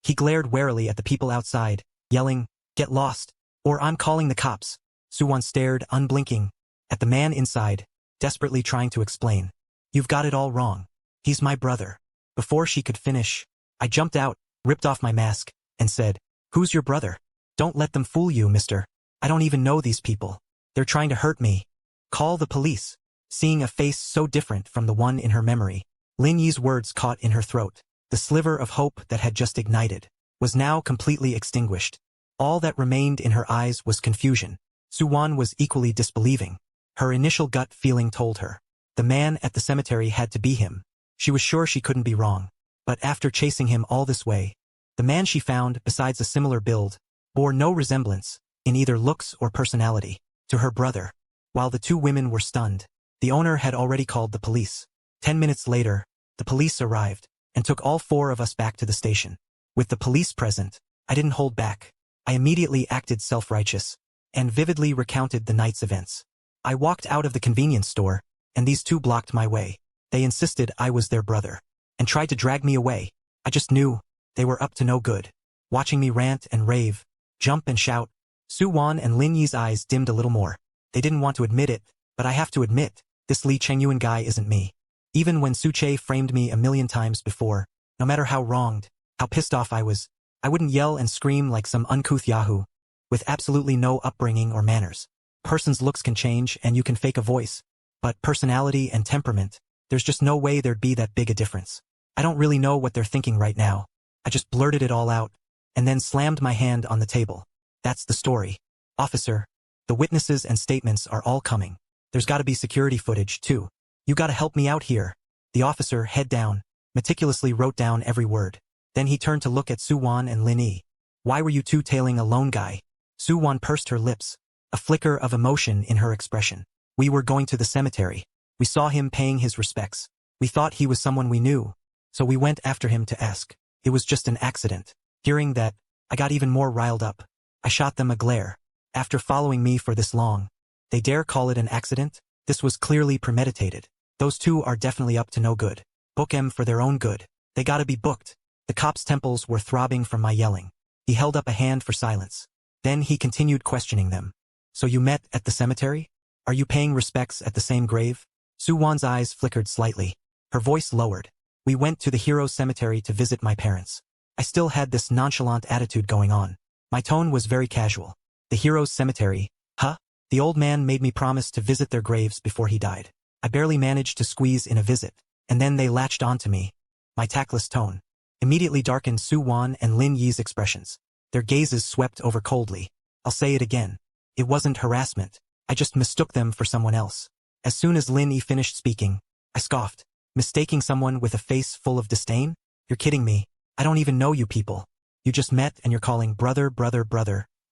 he glared warily at the people outside, yelling, "Get lost, or I'm calling the cops." Suwon stared, unblinking, at the man inside, desperately trying to explain. "You've got it all wrong. He's my brother." Before she could finish, I jumped out, ripped off my mask, and said, "Who's your brother? Don't let them fool you, mister. I don't even know these people. They're trying to hurt me. Call the police." Seeing a face so different from the one in her memory, Lin Yi's words caught in her throat. The sliver of hope that had just ignited was now completely extinguished. All that remained in her eyes was confusion. Suwon was equally disbelieving. Her initial gut feeling told her the man at the cemetery had to be him. She was sure she couldn't be wrong. But after chasing him all this way, the man she found, besides a similar build, bore no resemblance, in either looks or personality, to her brother. While the two women were stunned, the owner had already called the police. 10 minutes later, the police arrived and took all four of us back to the station. With the police present, I didn't hold back. I immediately acted self-righteous and vividly recounted the night's events. I walked out of the convenience store, and these two blocked my way. They insisted I was their brother and tried to drag me away. I just knew they were up to no good. Watching me rant and rave, jump and shout, Suwon and Lin Yi's eyes dimmed a little more. They didn't want to admit it, but I have to admit, this Li Chengyuan guy isn't me. Even when Su Che framed me a million times before, no matter how wronged, how pissed off I was, I wouldn't yell and scream like some uncouth yahoo, with absolutely no upbringing or manners. Person's looks can change and you can fake a voice, but personality and temperament, there's just no way there'd be that big a difference. I don't really know what they're thinking right now. I just blurted it all out, and then slammed my hand on the table. That's the story. Officer, the witnesses and statements are all coming. There's gotta be security footage, too. You gotta help me out here. The officer, head down, meticulously wrote down every word. Then he turned to look at Suwon and Lin Yi. Why were you two tailing a lone guy? Suwon pursed her lips, a flicker of emotion in her expression. We were going to the cemetery. We saw him paying his respects. We thought he was someone we knew, so we went after him to ask. It was just an accident. Hearing that, I got even more riled up. I shot them a glare. After following me for this long, they dare call it an accident? This was clearly premeditated. Those two are definitely up to no good. Book 'em for their own good. They gotta be booked. The cop's temples were throbbing from my yelling. He held up a hand for silence. Then he continued questioning them. So you met at the cemetery? Are you paying respects at the same grave? Su-won's eyes flickered slightly. Her voice lowered. We went to the hero's cemetery to visit my parents. I still had this nonchalant attitude going on. My tone was very casual. The hero's cemetery, huh? The old man made me promise to visit their graves before he died. I barely managed to squeeze in a visit, and then they latched onto me. My tactless tone immediately darkened Su-won and Lin Yi's expressions. Their gazes swept over coldly. I'll say it again. It wasn't harassment. I just mistook them for someone else. As soon as Lin Yi finished speaking, I scoffed. Mistaking someone with a face full of disdain? You're kidding me. I don't even know you people. You just met and you're calling brother.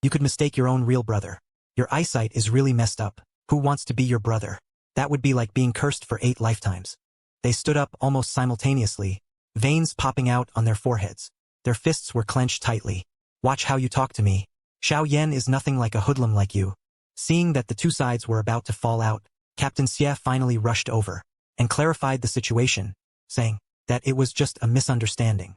You could mistake your own real brother. Your eyesight is really messed up. Who wants to be your brother? That would be like being cursed for 8 lifetimes. They stood up almost simultaneously, veins popping out on their foreheads. Their fists were clenched tightly. Watch how you talk to me. Xiao Yan is nothing like a hoodlum like you. Seeing that the two sides were about to fall out, Captain Xie finally rushed over and clarified the situation, saying that it was just a misunderstanding.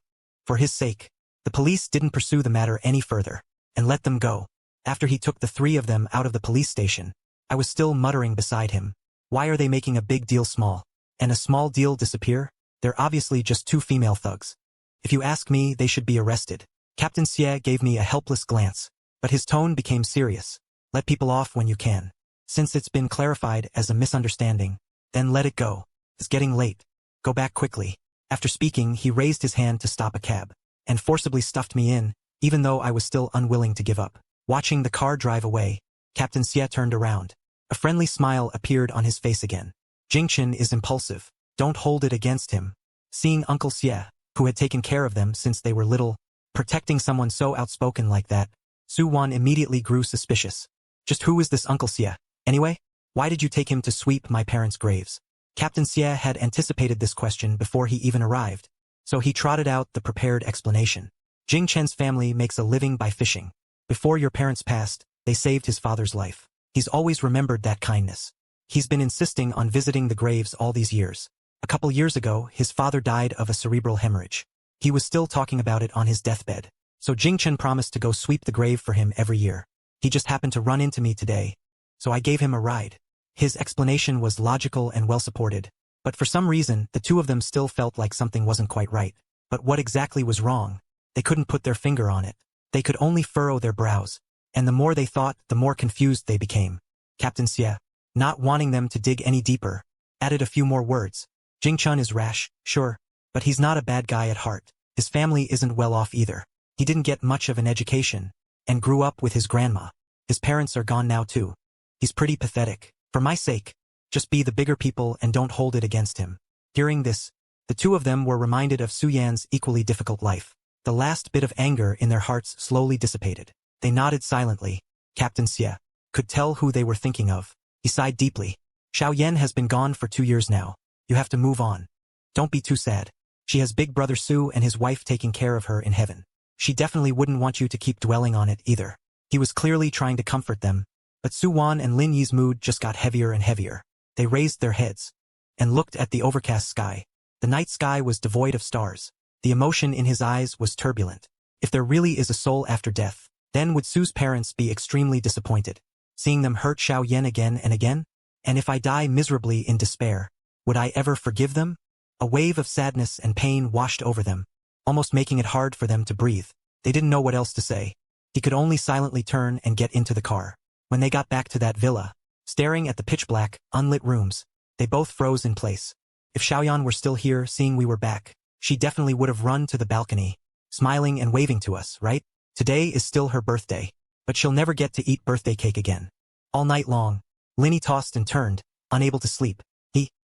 For his sake, the police didn't pursue the matter any further and let them go. After he took the 3 of them out of the police station, I was still muttering beside him. Why are they making a big deal small? And a small deal disappear? They're obviously just 2 female thugs. If you ask me, they should be arrested. Captain Xie gave me a helpless glance, but his tone became serious. Let people off when you can. Since it's been clarified as a misunderstanding, then let it go. It's getting late. Go back quickly. After speaking, he raised his hand to stop a cab, and forcibly stuffed me in, even though I was still unwilling to give up. Watching the car drive away, Captain Xie turned around. A friendly smile appeared on his face again. Jingchen is impulsive. Don't hold it against him. Seeing Uncle Xie, who had taken care of them since they were little, protecting someone so outspoken like that, Su-won immediately grew suspicious. Just who is this Uncle Xie, anyway? Why did you take him to sweep my parents' graves? Captain Xie had anticipated this question before he even arrived, so he trotted out the prepared explanation. Jingchen's family makes a living by fishing. Before your parents passed, they saved his father's life. He's always remembered that kindness. He's been insisting on visiting the graves all these years. A couple years ago, his father died of a cerebral hemorrhage. He was still talking about it on his deathbed. So Jingchen promised to go sweep the grave for him every year. He just happened to run into me today, so I gave him a ride. His explanation was logical and well-supported, but for some reason, the 2 of them still felt like something wasn't quite right. But what exactly was wrong? They couldn't put their finger on it. They could only furrow their brows, and the more they thought, the more confused they became. Captain Xie, not wanting them to dig any deeper, added a few more words. Jingchen is rash, sure, but he's not a bad guy at heart. His family isn't well off either. He didn't get much of an education, and grew up with his grandma. His parents are gone now too. He's pretty pathetic. For my sake, just be the bigger people and don't hold it against him. Hearing this, the 2 of them were reminded of Su-yan's equally difficult life. The last bit of anger in their hearts slowly dissipated. They nodded silently. Captain Xie could tell who they were thinking of. He sighed deeply. Xiao Yan has been gone for 2 years now. You have to move on. Don't be too sad. She has big brother Su and his wife taking care of her in heaven. She definitely wouldn't want you to keep dwelling on it either. He was clearly trying to comfort them, but Su-won and Lin Yi's mood just got heavier and heavier. They raised their heads and looked at the overcast sky. The night sky was devoid of stars. The emotion in his eyes was turbulent. If there really is a soul after death, then would Su's parents be extremely disappointed, seeing them hurt Xiao Yan again and again? And if I die miserably in despair, would I ever forgive them? A wave of sadness and pain washed over them, almost making it hard for them to breathe. They didn't know what else to say. He could only silently turn and get into the car. When they got back to that villa, staring at the pitch-black, unlit rooms, they both froze in place. If Xiaoyan were still here, seeing we were back, she definitely would have run to the balcony, smiling and waving to us, right? Today is still her birthday, but she'll never get to eat birthday cake again. All night long, Linny tossed and turned, unable to sleep.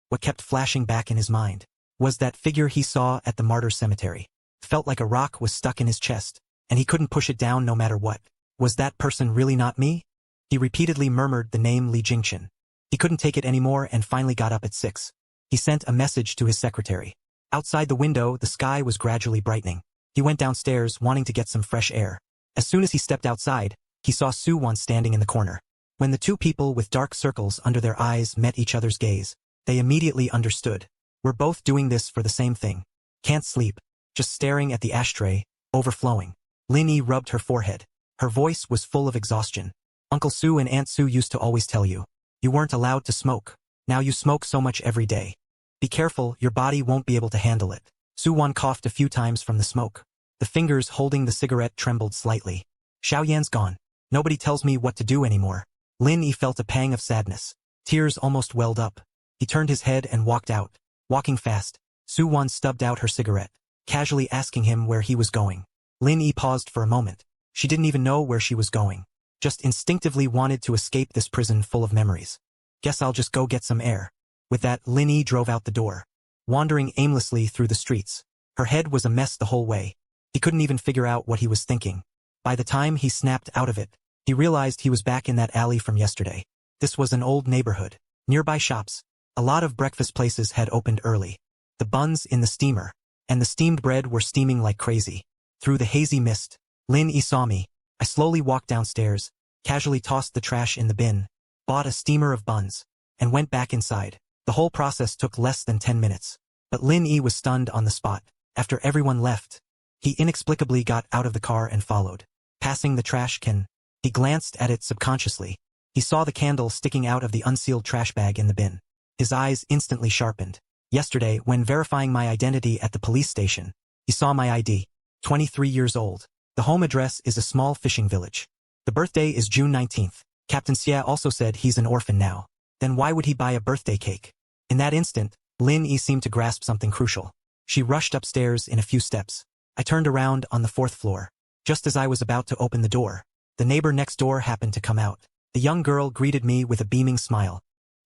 What kept flashing back in his mind was that figure he saw at the martyr cemetery. Felt like a rock was stuck in his chest, and he couldn't push it down no matter what. Was that person really not me? He repeatedly murmured the name Li Jingchen. He couldn't take it anymore and finally got up at 6. He sent a message to his secretary. Outside the window, the sky was gradually brightening. He went downstairs, wanting to get some fresh air. As soon as he stepped outside, he saw Su-won standing in the corner. When the 2 people with dark circles under their eyes met each other's gaze, they immediately understood. We're both doing this for the same thing. Can't sleep, just staring at the ashtray, overflowing. Linny rubbed her forehead. Her voice was full of exhaustion. Uncle Sue and Aunt Sue used to always tell you, you weren't allowed to smoke. Now you smoke so much every day. Be careful, your body won't be able to handle it. Su-won coughed a few times from the smoke. The fingers holding the cigarette trembled slightly. Xiaoyan's gone. Nobody tells me what to do anymore. Lin Yi felt a pang of sadness. Tears almost welled up. He turned his head and walked out. Walking fast, Su-won stubbed out her cigarette, casually asking him where he was going. Lin Yi paused for a moment. She didn't even know where she was going. Just instinctively wanted to escape this prison full of memories. Guess I'll just go get some air. With that, Lin Yi drove out the door, wandering aimlessly through the streets. Her head was a mess the whole way. He couldn't even figure out what he was thinking. By the time he snapped out of it, he realized he was back in that alley from yesterday. This was an old neighborhood. Nearby shops. A lot of breakfast places had opened early. The buns in the steamer and the steamed bread were steaming like crazy. Through the hazy mist, Lin Yi saw me. I slowly walked downstairs, casually tossed the trash in the bin, bought a steamer of buns, and went back inside. The whole process took less than 10 minutes. But Lin Yi was stunned on the spot. After everyone left, he inexplicably got out of the car and followed. Passing the trash can, he glanced at it subconsciously. He saw the candle sticking out of the unsealed trash bag in the bin. His eyes instantly sharpened. Yesterday, when verifying my identity at the police station, he saw my ID. 23 years old. The home address is a small fishing village. The birthday is June 19th. Captain Xia also said he's an orphan now. Then why would he buy a birthday cake? In that instant, Lin Yi seemed to grasp something crucial. She rushed upstairs in a few steps. I turned around on the 4th floor. Just as I was about to open the door, the neighbor next door happened to come out. The young girl greeted me with a beaming smile.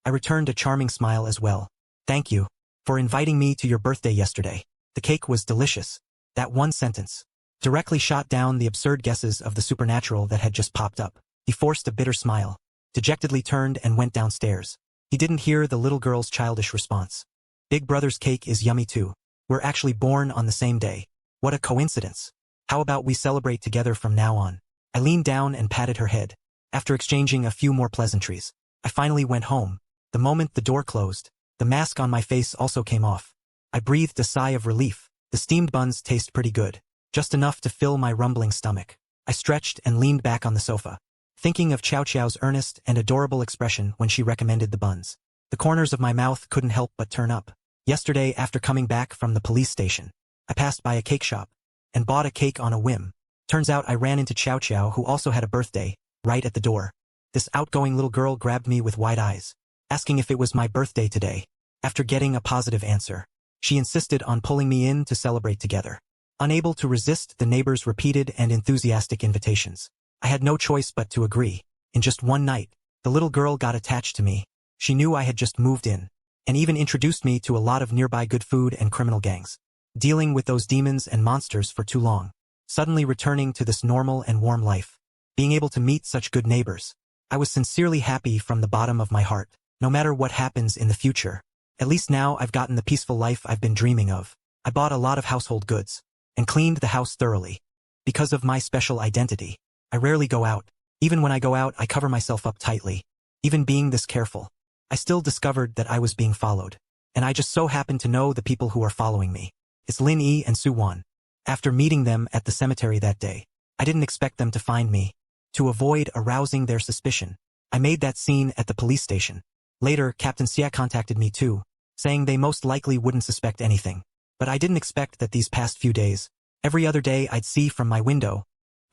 I returned a charming smile as well. Thank you for inviting me to your birthday yesterday. The cake was delicious. That one sentence directly shot down the absurd guesses of the supernatural that had just popped up. He forced a bitter smile, dejectedly turned and went downstairs. He didn't hear the little girl's childish response. Big brother's cake is yummy too. We're actually born on the same day. What a coincidence. How about we celebrate together from now on? I leaned down and patted her head. After exchanging a few more pleasantries, I finally went home. The moment the door closed, the mask on my face also came off. I breathed a sigh of relief. The steamed buns taste pretty good, just enough to fill my rumbling stomach. I stretched and leaned back on the sofa, thinking of Chow Chow's earnest and adorable expression when she recommended the buns. The corners of my mouth couldn't help but turn up. Yesterday, after coming back from the police station, I passed by a cake shop and bought a cake on a whim. Turns out I ran into Chow Chow, who also had a birthday, right at the door. This outgoing little girl grabbed me with wide eyes, asking if it was my birthday today. After getting a positive answer, she insisted on pulling me in to celebrate together. Unable to resist the neighbor's repeated and enthusiastic invitations, I had no choice but to agree. In just one night, the little girl got attached to me. She knew I had just moved in, and even introduced me to a lot of nearby good food and criminal gangs. Dealing with those demons and monsters for too long. Suddenly returning to this normal and warm life. Being able to meet such good neighbors. I was sincerely happy from the bottom of my heart. No matter what happens in the future, at least now I've gotten the peaceful life I've been dreaming of. I bought a lot of household goods and cleaned the house thoroughly. Because of my special identity, I rarely go out. Even when I go out, I cover myself up tightly. Even being this careful, I still discovered that I was being followed. And I just so happened to know the people who are following me. It's Lin Yi and Su-won. After meeting them at the cemetery that day, I didn't expect them to find me. To avoid arousing their suspicion, I made that scene at the police station. Later, Captain Xia contacted me too, saying they most likely wouldn't suspect anything. But I didn't expect that these past few days, every other day I'd see from my window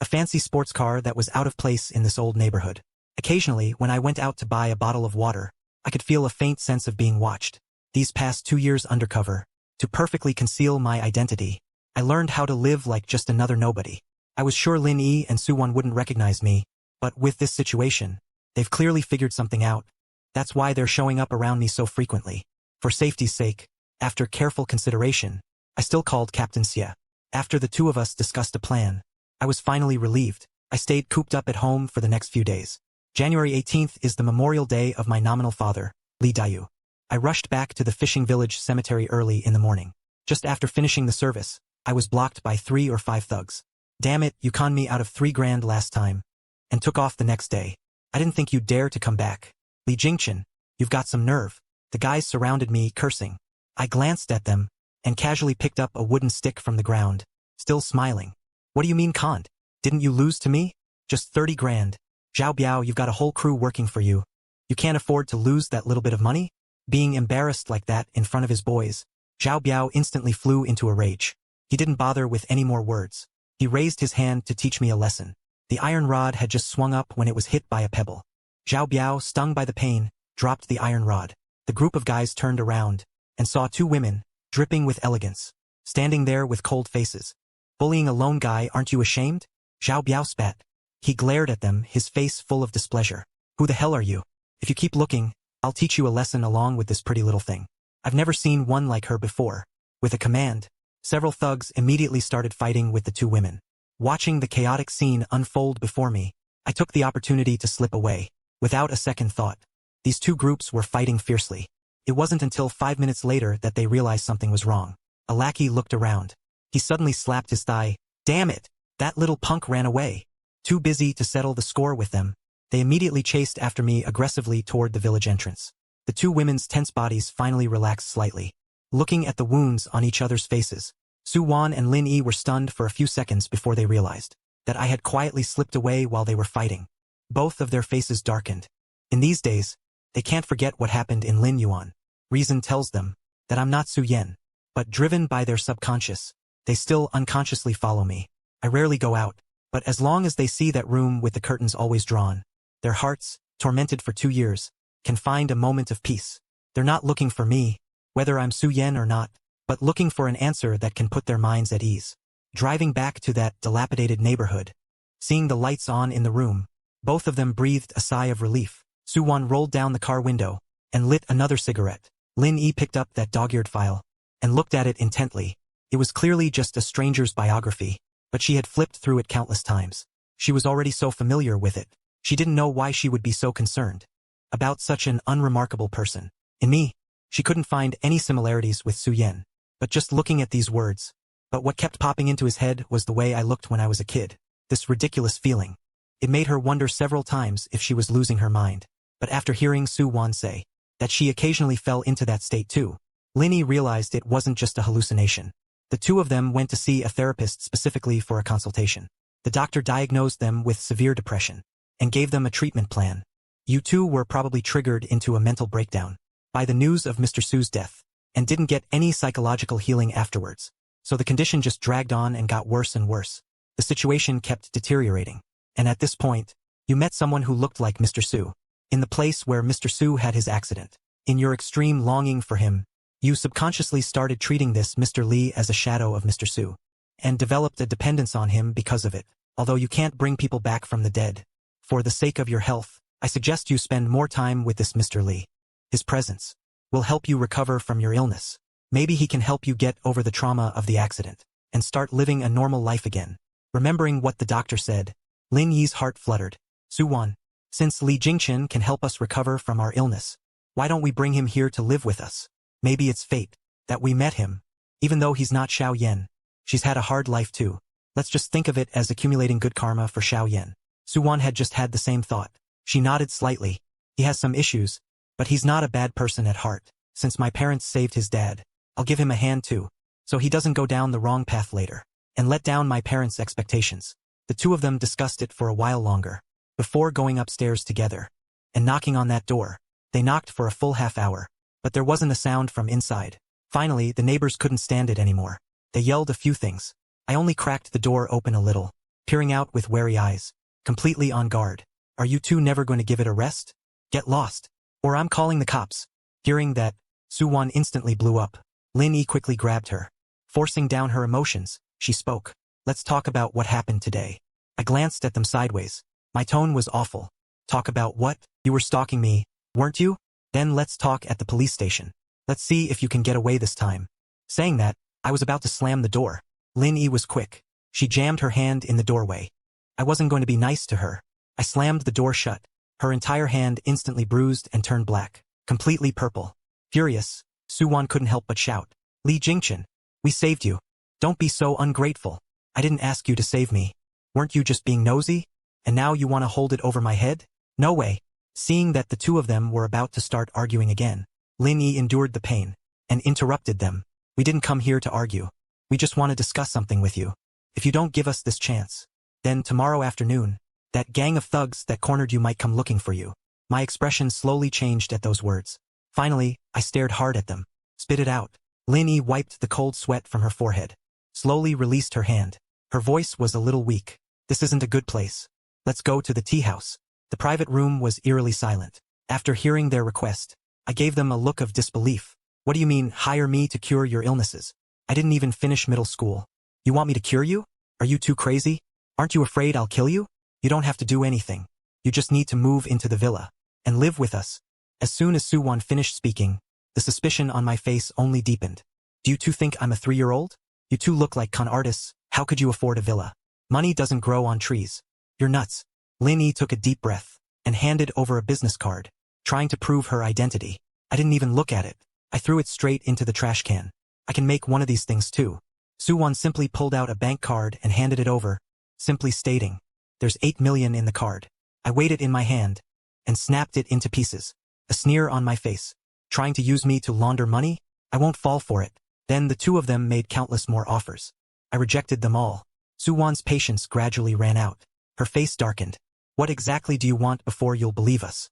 a fancy sports car that was out of place in this old neighborhood. Occasionally, when I went out to buy a bottle of water, I could feel a faint sense of being watched. These past 2 years undercover, to perfectly conceal my identity, I learned how to live like just another nobody. I was sure Lin Yi and Su-won wouldn't recognize me, but with this situation, they've clearly figured something out. That's why they're showing up around me so frequently. For safety's sake, after careful consideration, I still called Captain Xia. After the two of us discussed a plan, I was finally relieved. I stayed cooped up at home for the next few days. January 18th is the memorial day of my nominal father, Lee Dayu. I rushed back to the fishing village cemetery early in the morning. Just after finishing the service, I was blocked by 3 or 5 thugs. Damn it, you conned me out of 3 grand last time, and took off the next day. I didn't think you'd dare to come back. Li Jingchen, you've got some nerve. The guys surrounded me, cursing. I glanced at them, and casually picked up a wooden stick from the ground, still smiling. What do you mean conned? Didn't you lose to me? Just 30 grand. Zhao Biao, you've got a whole crew working for you. You can't afford to lose that little bit of money? Being embarrassed like that in front of his boys, Zhao Biao instantly flew into a rage. He didn't bother with any more words. He raised his hand to teach me a lesson. The iron rod had just swung up when it was hit by a pebble. Zhao Biao, stung by the pain, dropped the iron rod. The group of guys turned around and saw two women, dripping with elegance, standing there with cold faces. Bullying a lone guy, aren't you ashamed? Zhao Biao spat. He glared at them, his face full of displeasure. Who the hell are you? If you keep looking, I'll teach you a lesson along with this pretty little thing. I've never seen one like her before. With a command, several thugs immediately started fighting with the two women. Watching the chaotic scene unfold before me, I took the opportunity to slip away, without a second thought. These two groups were fighting fiercely. It wasn't until 5 minutes later that they realized something was wrong. A lackey looked around. He suddenly slapped his thigh. Damn it! That little punk ran away. Too busy to settle the score with them, they immediately chased after me aggressively toward the village entrance. The two women's tense bodies finally relaxed slightly. Looking at the wounds on each other's faces, Su Wan and Lin Yi were stunned for a few seconds before they realized that I had quietly slipped away while they were fighting. Both of their faces darkened. In these days, they can't forget what happened in Lin Yuan. Reason tells them that I'm not Su Yen, but driven by their subconscious, they still unconsciously follow me. I rarely go out, but as long as they see that room with the curtains always drawn, their hearts, tormented for 2 years, can find a moment of peace. They're not looking for me, whether I'm Su Yen or not, but looking for an answer that can put their minds at ease. Driving back to that dilapidated neighborhood, seeing the lights on in the room, both of them breathed a sigh of relief. Su Wan rolled down the car window and lit another cigarette. Lin Yi picked up that dog-eared file and looked at it intently. It was clearly just a stranger's biography, but she had flipped through it countless times. She was already so familiar with it. She didn't know why she would be so concerned about such an unremarkable person. In me, she couldn't find any similarities with Su Yen. But just looking at these words, but what kept popping into his head was the way I looked when I was a kid. This ridiculous feeling. It made her wonder several times if she was losing her mind. But after hearing Su Wan say that she occasionally fell into that state too, Lin Yi realized it wasn't just a hallucination. The two of them went to see a therapist specifically for a consultation. The doctor diagnosed them with severe depression and gave them a treatment plan. You two were probably triggered into a mental breakdown by the news of Mr. Su's death and didn't get any psychological healing afterwards. So the condition just dragged on and got worse and worse. The situation kept deteriorating. And at this point, you met someone who looked like Mr. Su. In the place where Mr. Su had his accident. In your extreme longing for him, you subconsciously started treating this Mr. Lee as a shadow of Mr. Su, and developed a dependence on him because of it. Although you can't bring people back from the dead, for the sake of your health, I suggest you spend more time with this Mr. Lee. His presence will help you recover from your illness. Maybe he can help you get over the trauma of the accident and start living a normal life again. Remembering what the doctor said, Lin Yi's heart fluttered. Su Wan, since Li Jingchen can help us recover from our illness, why don't we bring him here to live with us? Maybe it's fate that we met him. Even though he's not Xiao Yan, she's had a hard life too. Let's just think of it as accumulating good karma for Xiao Yan. Su Wan had just had the same thought. She nodded slightly. He has some issues, but he's not a bad person at heart. Since my parents saved his dad, I'll give him a hand too, so he doesn't go down the wrong path later, and let down my parents' expectations. The two of them discussed it for a while longer, before going upstairs together, and knocking on that door. They knocked for a full half-hour, but there wasn't a sound from inside. Finally, the neighbors couldn't stand it anymore. They yelled a few things. I only cracked the door open a little, peering out with wary eyes, completely on guard. Are you two never going to give it a rest? Get lost, or I'm calling the cops. Hearing that, Su Wan instantly blew up. Lin Yi quickly grabbed her. Forcing down her emotions, she spoke. Let's talk about what happened today. I glanced at them sideways. My tone was awful. Talk about what? You were stalking me, weren't you? Then let's talk at the police station. Let's see if you can get away this time. Saying that, I was about to slam the door. Lin Yi was quick. She jammed her hand in the doorway. I wasn't going to be nice to her. I slammed the door shut. Her entire hand instantly bruised and turned black, completely purple. Furious, Su Wan couldn't help but shout. Li Jingchen, we saved you. Don't be so ungrateful. I didn't ask you to save me. Weren't you just being nosy? And now you want to hold it over my head? No way. Seeing that the two of them were about to start arguing again, Lin Yi endured the pain and interrupted them. We didn't come here to argue. We just want to discuss something with you. If you don't give us this chance, then tomorrow afternoon, That gang of thugs that cornered you might come looking for you. My expression slowly changed at those words. Finally, I stared hard at them. Spit it out. Lin Yi wiped the cold sweat from her forehead. Slowly released her hand. Her voice was a little weak. This isn't a good place. Let's go to the tea house. The private room was eerily silent. After hearing their request, I gave them a look of disbelief. What do you mean, hire me to cure your illnesses? I didn't even finish middle school. You want me to cure you? Are you too crazy? Aren't you afraid I'll kill you? You don't have to do anything. You just need to move into the villa and live with us. As soon as Suwon finished speaking, the suspicion on my face only deepened. Do you two think I'm a 3-year-old? You two look like con artists. How could you afford a villa? Money doesn't grow on trees. You're nuts. Lin Yi took a deep breath and handed over a business card, trying to prove her identity. I didn't even look at it. I threw it straight into the trash can. I can make one of these things too. Suwon simply pulled out a bank card and handed it over, simply stating, "There's 8 million in the card." I weighed it in my hand and snapped it into pieces. A sneer on my face. Trying to use me to launder money? I won't fall for it. Then the two of them made countless more offers. I rejected them all. Suwon's patience gradually ran out. Her face darkened. What exactly do you want before you'll believe us?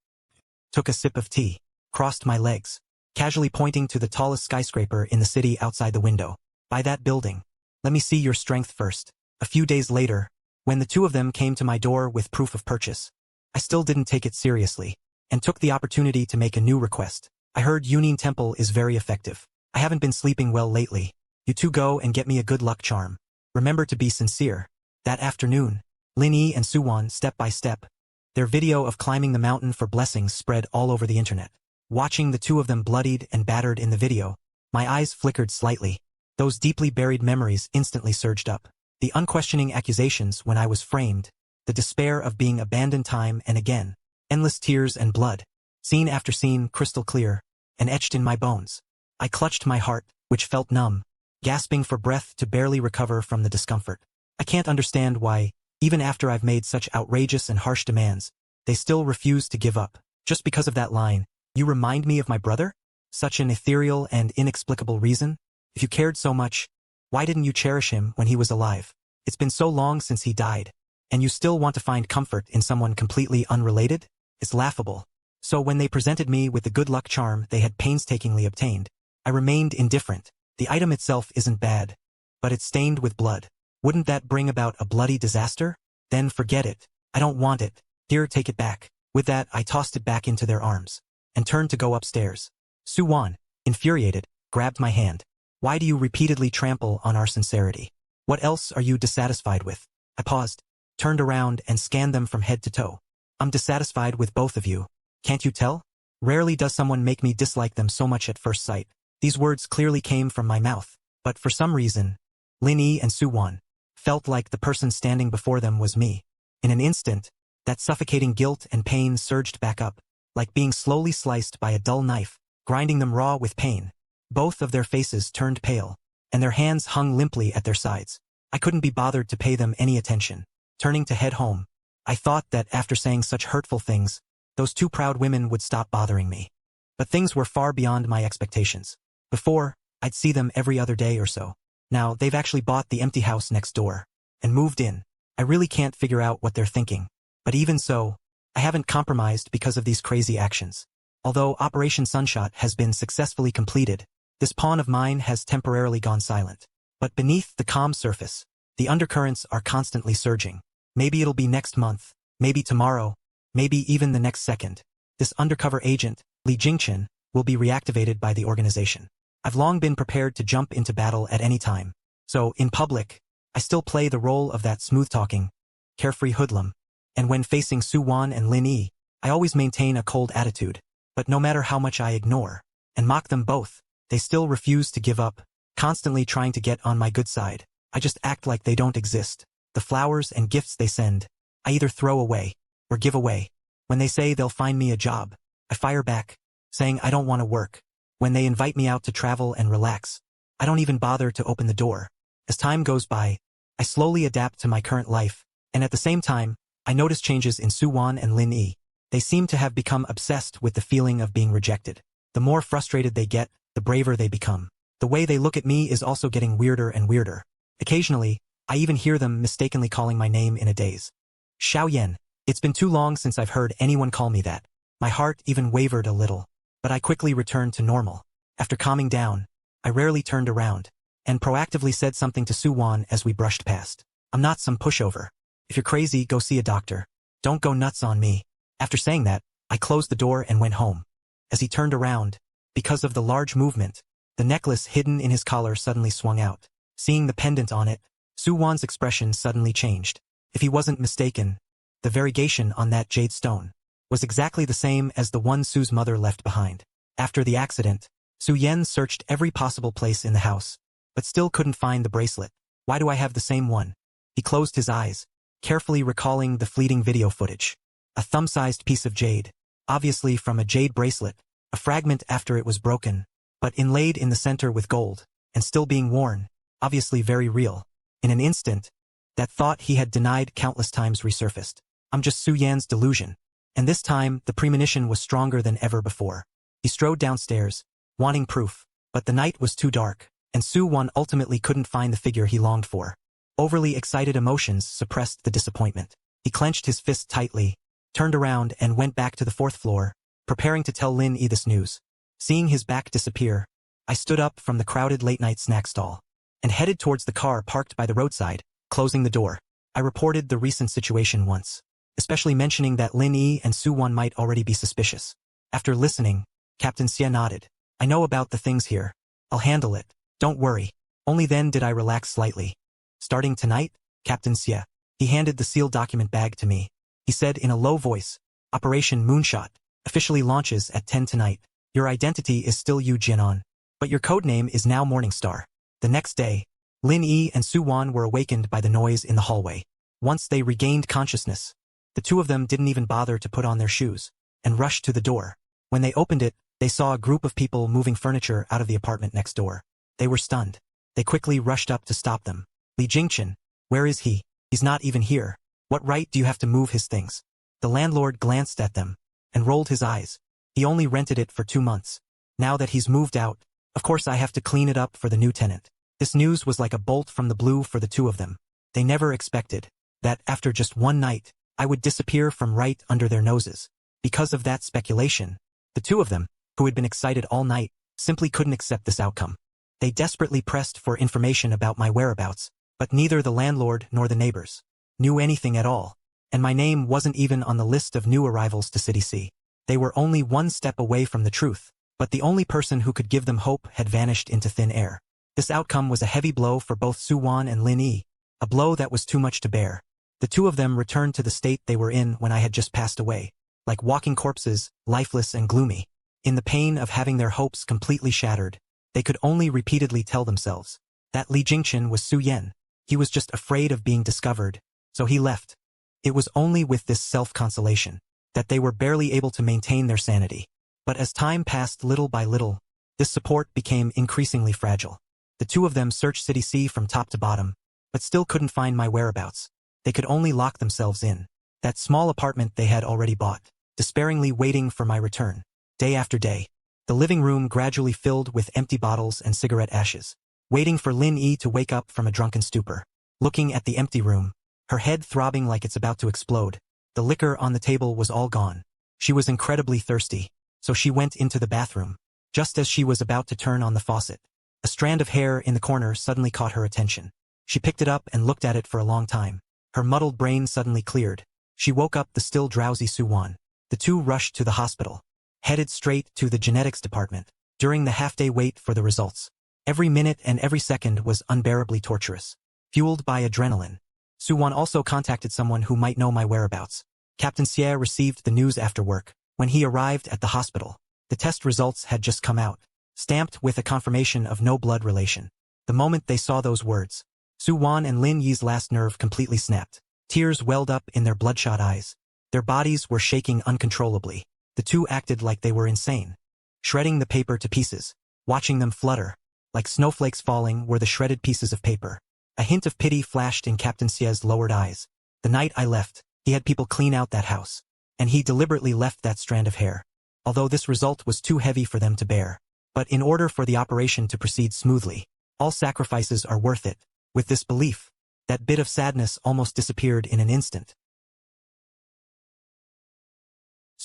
Took a sip of tea. Crossed my legs. Casually pointing to the tallest skyscraper in the city outside the window. By that building. Let me see your strength first. A few days later, when the two of them came to my door with proof of purchase, I still didn't take it seriously, and took the opportunity to make a new request. I heard Yunin Temple is very effective. I haven't been sleeping well lately. You two go and get me a good luck charm. Remember to be sincere. That afternoon, Lin Yi and Suwon step by step. Their video of climbing the mountain for blessings spread all over the internet. Watching the two of them bloodied and battered in the video, my eyes flickered slightly. Those deeply buried memories instantly surged up. The unquestioning accusations when I was framed, the despair of being abandoned time and again, endless tears and blood, scene after scene crystal clear, and etched in my bones. I clutched my heart, which felt numb, gasping for breath to barely recover from the discomfort. I can't understand why, even after I've made such outrageous and harsh demands, they still refuse to give up. Just because of that line, "You remind me of my brother?" Such an ethereal and inexplicable reason? If you cared so much, why didn't you cherish him when he was alive? It's been so long since he died, and you still want to find comfort in someone completely unrelated? It's laughable. So when they presented me with the good luck charm they had painstakingly obtained, I remained indifferent. The item itself isn't bad, but it's stained with blood. Wouldn't that bring about a bloody disaster? Then forget it. I don't want it. Here, take it back. With that, I tossed it back into their arms and turned to go upstairs. Suwon, infuriated, grabbed my hand. Why do you repeatedly trample on our sincerity? What else are you dissatisfied with? I paused, turned around and scanned them from head to toe. I'm dissatisfied with both of you. Can't you tell? Rarely does someone make me dislike them so much at first sight. These words clearly came from my mouth, but for some reason, Lin Yi and Suwon felt like the person standing before them was me. In an instant, that suffocating guilt and pain surged back up, like being slowly sliced by a dull knife, grinding them raw with pain. Both of their faces turned pale, and their hands hung limply at their sides. I couldn't be bothered to pay them any attention. Turning to head home, I thought that after saying such hurtful things, those two proud women would stop bothering me. But things were far beyond my expectations. Before, I'd see them every other day or so. Now, they've actually bought the empty house next door and moved in. I really can't figure out what they're thinking. But even so, I haven't compromised because of these crazy actions. Although Operation Sunshot has been successfully completed, this pawn of mine has temporarily gone silent. But beneath the calm surface, the undercurrents are constantly surging. Maybe it'll be next month, maybe tomorrow, maybe even the next second. This undercover agent, Li Jingchen, will be reactivated by the organization. I've long been prepared to jump into battle at any time. So, in public, I still play the role of that smooth-talking, carefree hoodlum. And when facing Suwon and Lin Yi, I always maintain a cold attitude. But no matter how much I ignore and mock them both, they still refuse to give up, constantly trying to get on my good side. I just act like they don't exist. The flowers and gifts they send, I either throw away or give away. When they say they'll find me a job, I fire back, saying I don't want to work. When they invite me out to travel and relax, I don't even bother to open the door. As time goes by, I slowly adapt to my current life, and at the same time, I notice changes in Suwon and Lin Yi. They seem to have become obsessed with the feeling of being rejected. The more frustrated they get, the braver they become. The way they look at me is also getting weirder and weirder. Occasionally, I even hear them mistakenly calling my name in a daze. Xiao Yan, It's been too long since I've heard anyone call me that. My heart even wavered a little, but I quickly returned to normal. After calming down, I rarely turned around and proactively said something to Suwon as we brushed past. I'm not some pushover. If you're crazy, go see a doctor. Don't go nuts on me. After saying that, I closed the door and went home. As he turned around, because of the large movement, the necklace hidden in his collar suddenly swung out. Seeing the pendant on it, Suwon's expression suddenly changed. If he wasn't mistaken, the variegation on that jade stone was exactly the same as the one Su's mother left behind. After the accident, Su Yen searched every possible place in the house, but still couldn't find the bracelet. Why do I have the same one? He closed his eyes, carefully recalling the fleeting video footage. A thumb-sized piece of jade, obviously from a jade bracelet, a fragment after it was broken, but inlaid in the center with gold, and still being worn, obviously very real. In an instant, that thought he had denied countless times resurfaced. I'm just Su Yan's delusion. And this time, the premonition was stronger than ever before. He strode downstairs, wanting proof, but the night was too dark, and Suwon ultimately couldn't find the figure he longed for. Overly excited emotions suppressed the disappointment. He clenched his fist tightly, turned around and went back to the fourth floor, preparing to tell Lin Yi this news. Seeing his back disappear, I stood up from the crowded late-night snack stall and headed towards the car parked by the roadside, closing the door. I reported the recent situation once, especially mentioning that Lin Yi and Suwon might already be suspicious. After listening, Captain Xie nodded. I know about the things here. I'll handle it. Don't worry. Only then did I relax slightly. Starting tonight, Captain Xie. He handed the sealed document bag to me. He said in a low voice, Operation Moonshot officially launches at 10 tonight. Your identity is still Yu Jianan, but your codename is now Morningstar. The next day, Lin Yi and Suwon were awakened by the noise in the hallway. Once they regained consciousness, the two of them didn't even bother to put on their shoes and rushed to the door. When they opened it, they saw a group of people moving furniture out of the apartment next door. They were stunned. They quickly rushed up to stop them. Li Jingchen, where is he? He's not even here. What right do you have to move his things? The landlord glanced at them and rolled his eyes. He only rented it for 2 months. Now that he's moved out, of course I have to clean it up for the new tenant. This news was like a bolt from the blue for the two of them. They never expected that after just one night, I would disappear from right under their noses. Because of that speculation, the two of them, who had been excited all night, simply couldn't accept this outcome. They desperately pressed for information about my whereabouts, but neither the landlord nor the neighbors knew anything at all, and my name wasn't even on the list of new arrivals to City C. They were only one step away from the truth, but the only person who could give them hope had vanished into thin air. This outcome was a heavy blow for both Suwon and Lin Yi, a blow that was too much to bear. The two of them returned to the state they were in when I had just passed away, like walking corpses, lifeless and gloomy. In the pain of having their hopes completely shattered, they could only repeatedly tell themselves that Li Jingchen was Su Yen. He was just afraid of being discovered, so he left. It was only with this self-consolation that they were barely able to maintain their sanity. But as time passed little by little, this support became increasingly fragile. The two of them searched City C from top to bottom, but still couldn't find my whereabouts. They could only lock themselves in that small apartment they had already bought, despairingly waiting for my return. Day after day, the living room gradually filled with empty bottles and cigarette ashes, waiting for Lin Yi to wake up from a drunken stupor. Looking at the empty room, her head throbbing like it's about to explode, the liquor on the table was all gone. She was incredibly thirsty, so she went into the bathroom. Just as she was about to turn on the faucet, a strand of hair in the corner suddenly caught her attention. She picked it up and looked at it for a long time. Her muddled brain suddenly cleared. She woke up the still drowsy Suwon. The two rushed to the hospital, headed straight to the genetics department. During the half-day wait for the results, every minute and every second was unbearably torturous. Fueled by adrenaline, Suwon also contacted someone who might know my whereabouts. Captain Xie received the news after work. When he arrived at the hospital, the test results had just come out, stamped with a confirmation of no blood relation. The moment they saw those words, Suwon and Lin Yi's last nerve completely snapped. Tears welled up in their bloodshot eyes. Their bodies were shaking uncontrollably. The two acted like they were insane, shredding the paper to pieces. Watching them flutter, like snowflakes falling, were the shredded pieces of paper. A hint of pity flashed in Captain Xie's lowered eyes. The night I left, he had people clean out that house, and he deliberately left that strand of hair, although this result was too heavy for them to bear. But in order for the operation to proceed smoothly, all sacrifices are worth it. With this belief, that bit of sadness almost disappeared in an instant.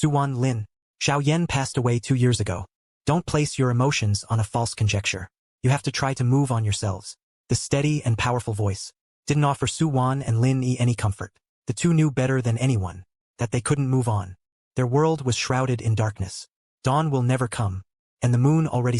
Suwan Lin. Xiao Yan passed away 2 years ago. Don't place your emotions on a false conjecture. You have to try to move on yourselves. The steady and powerful voice didn't offer Suwan and Lin Yi any comfort. The two knew better than anyone that they couldn't move on. Their world was shrouded in darkness. Dawn will never come, and the moon already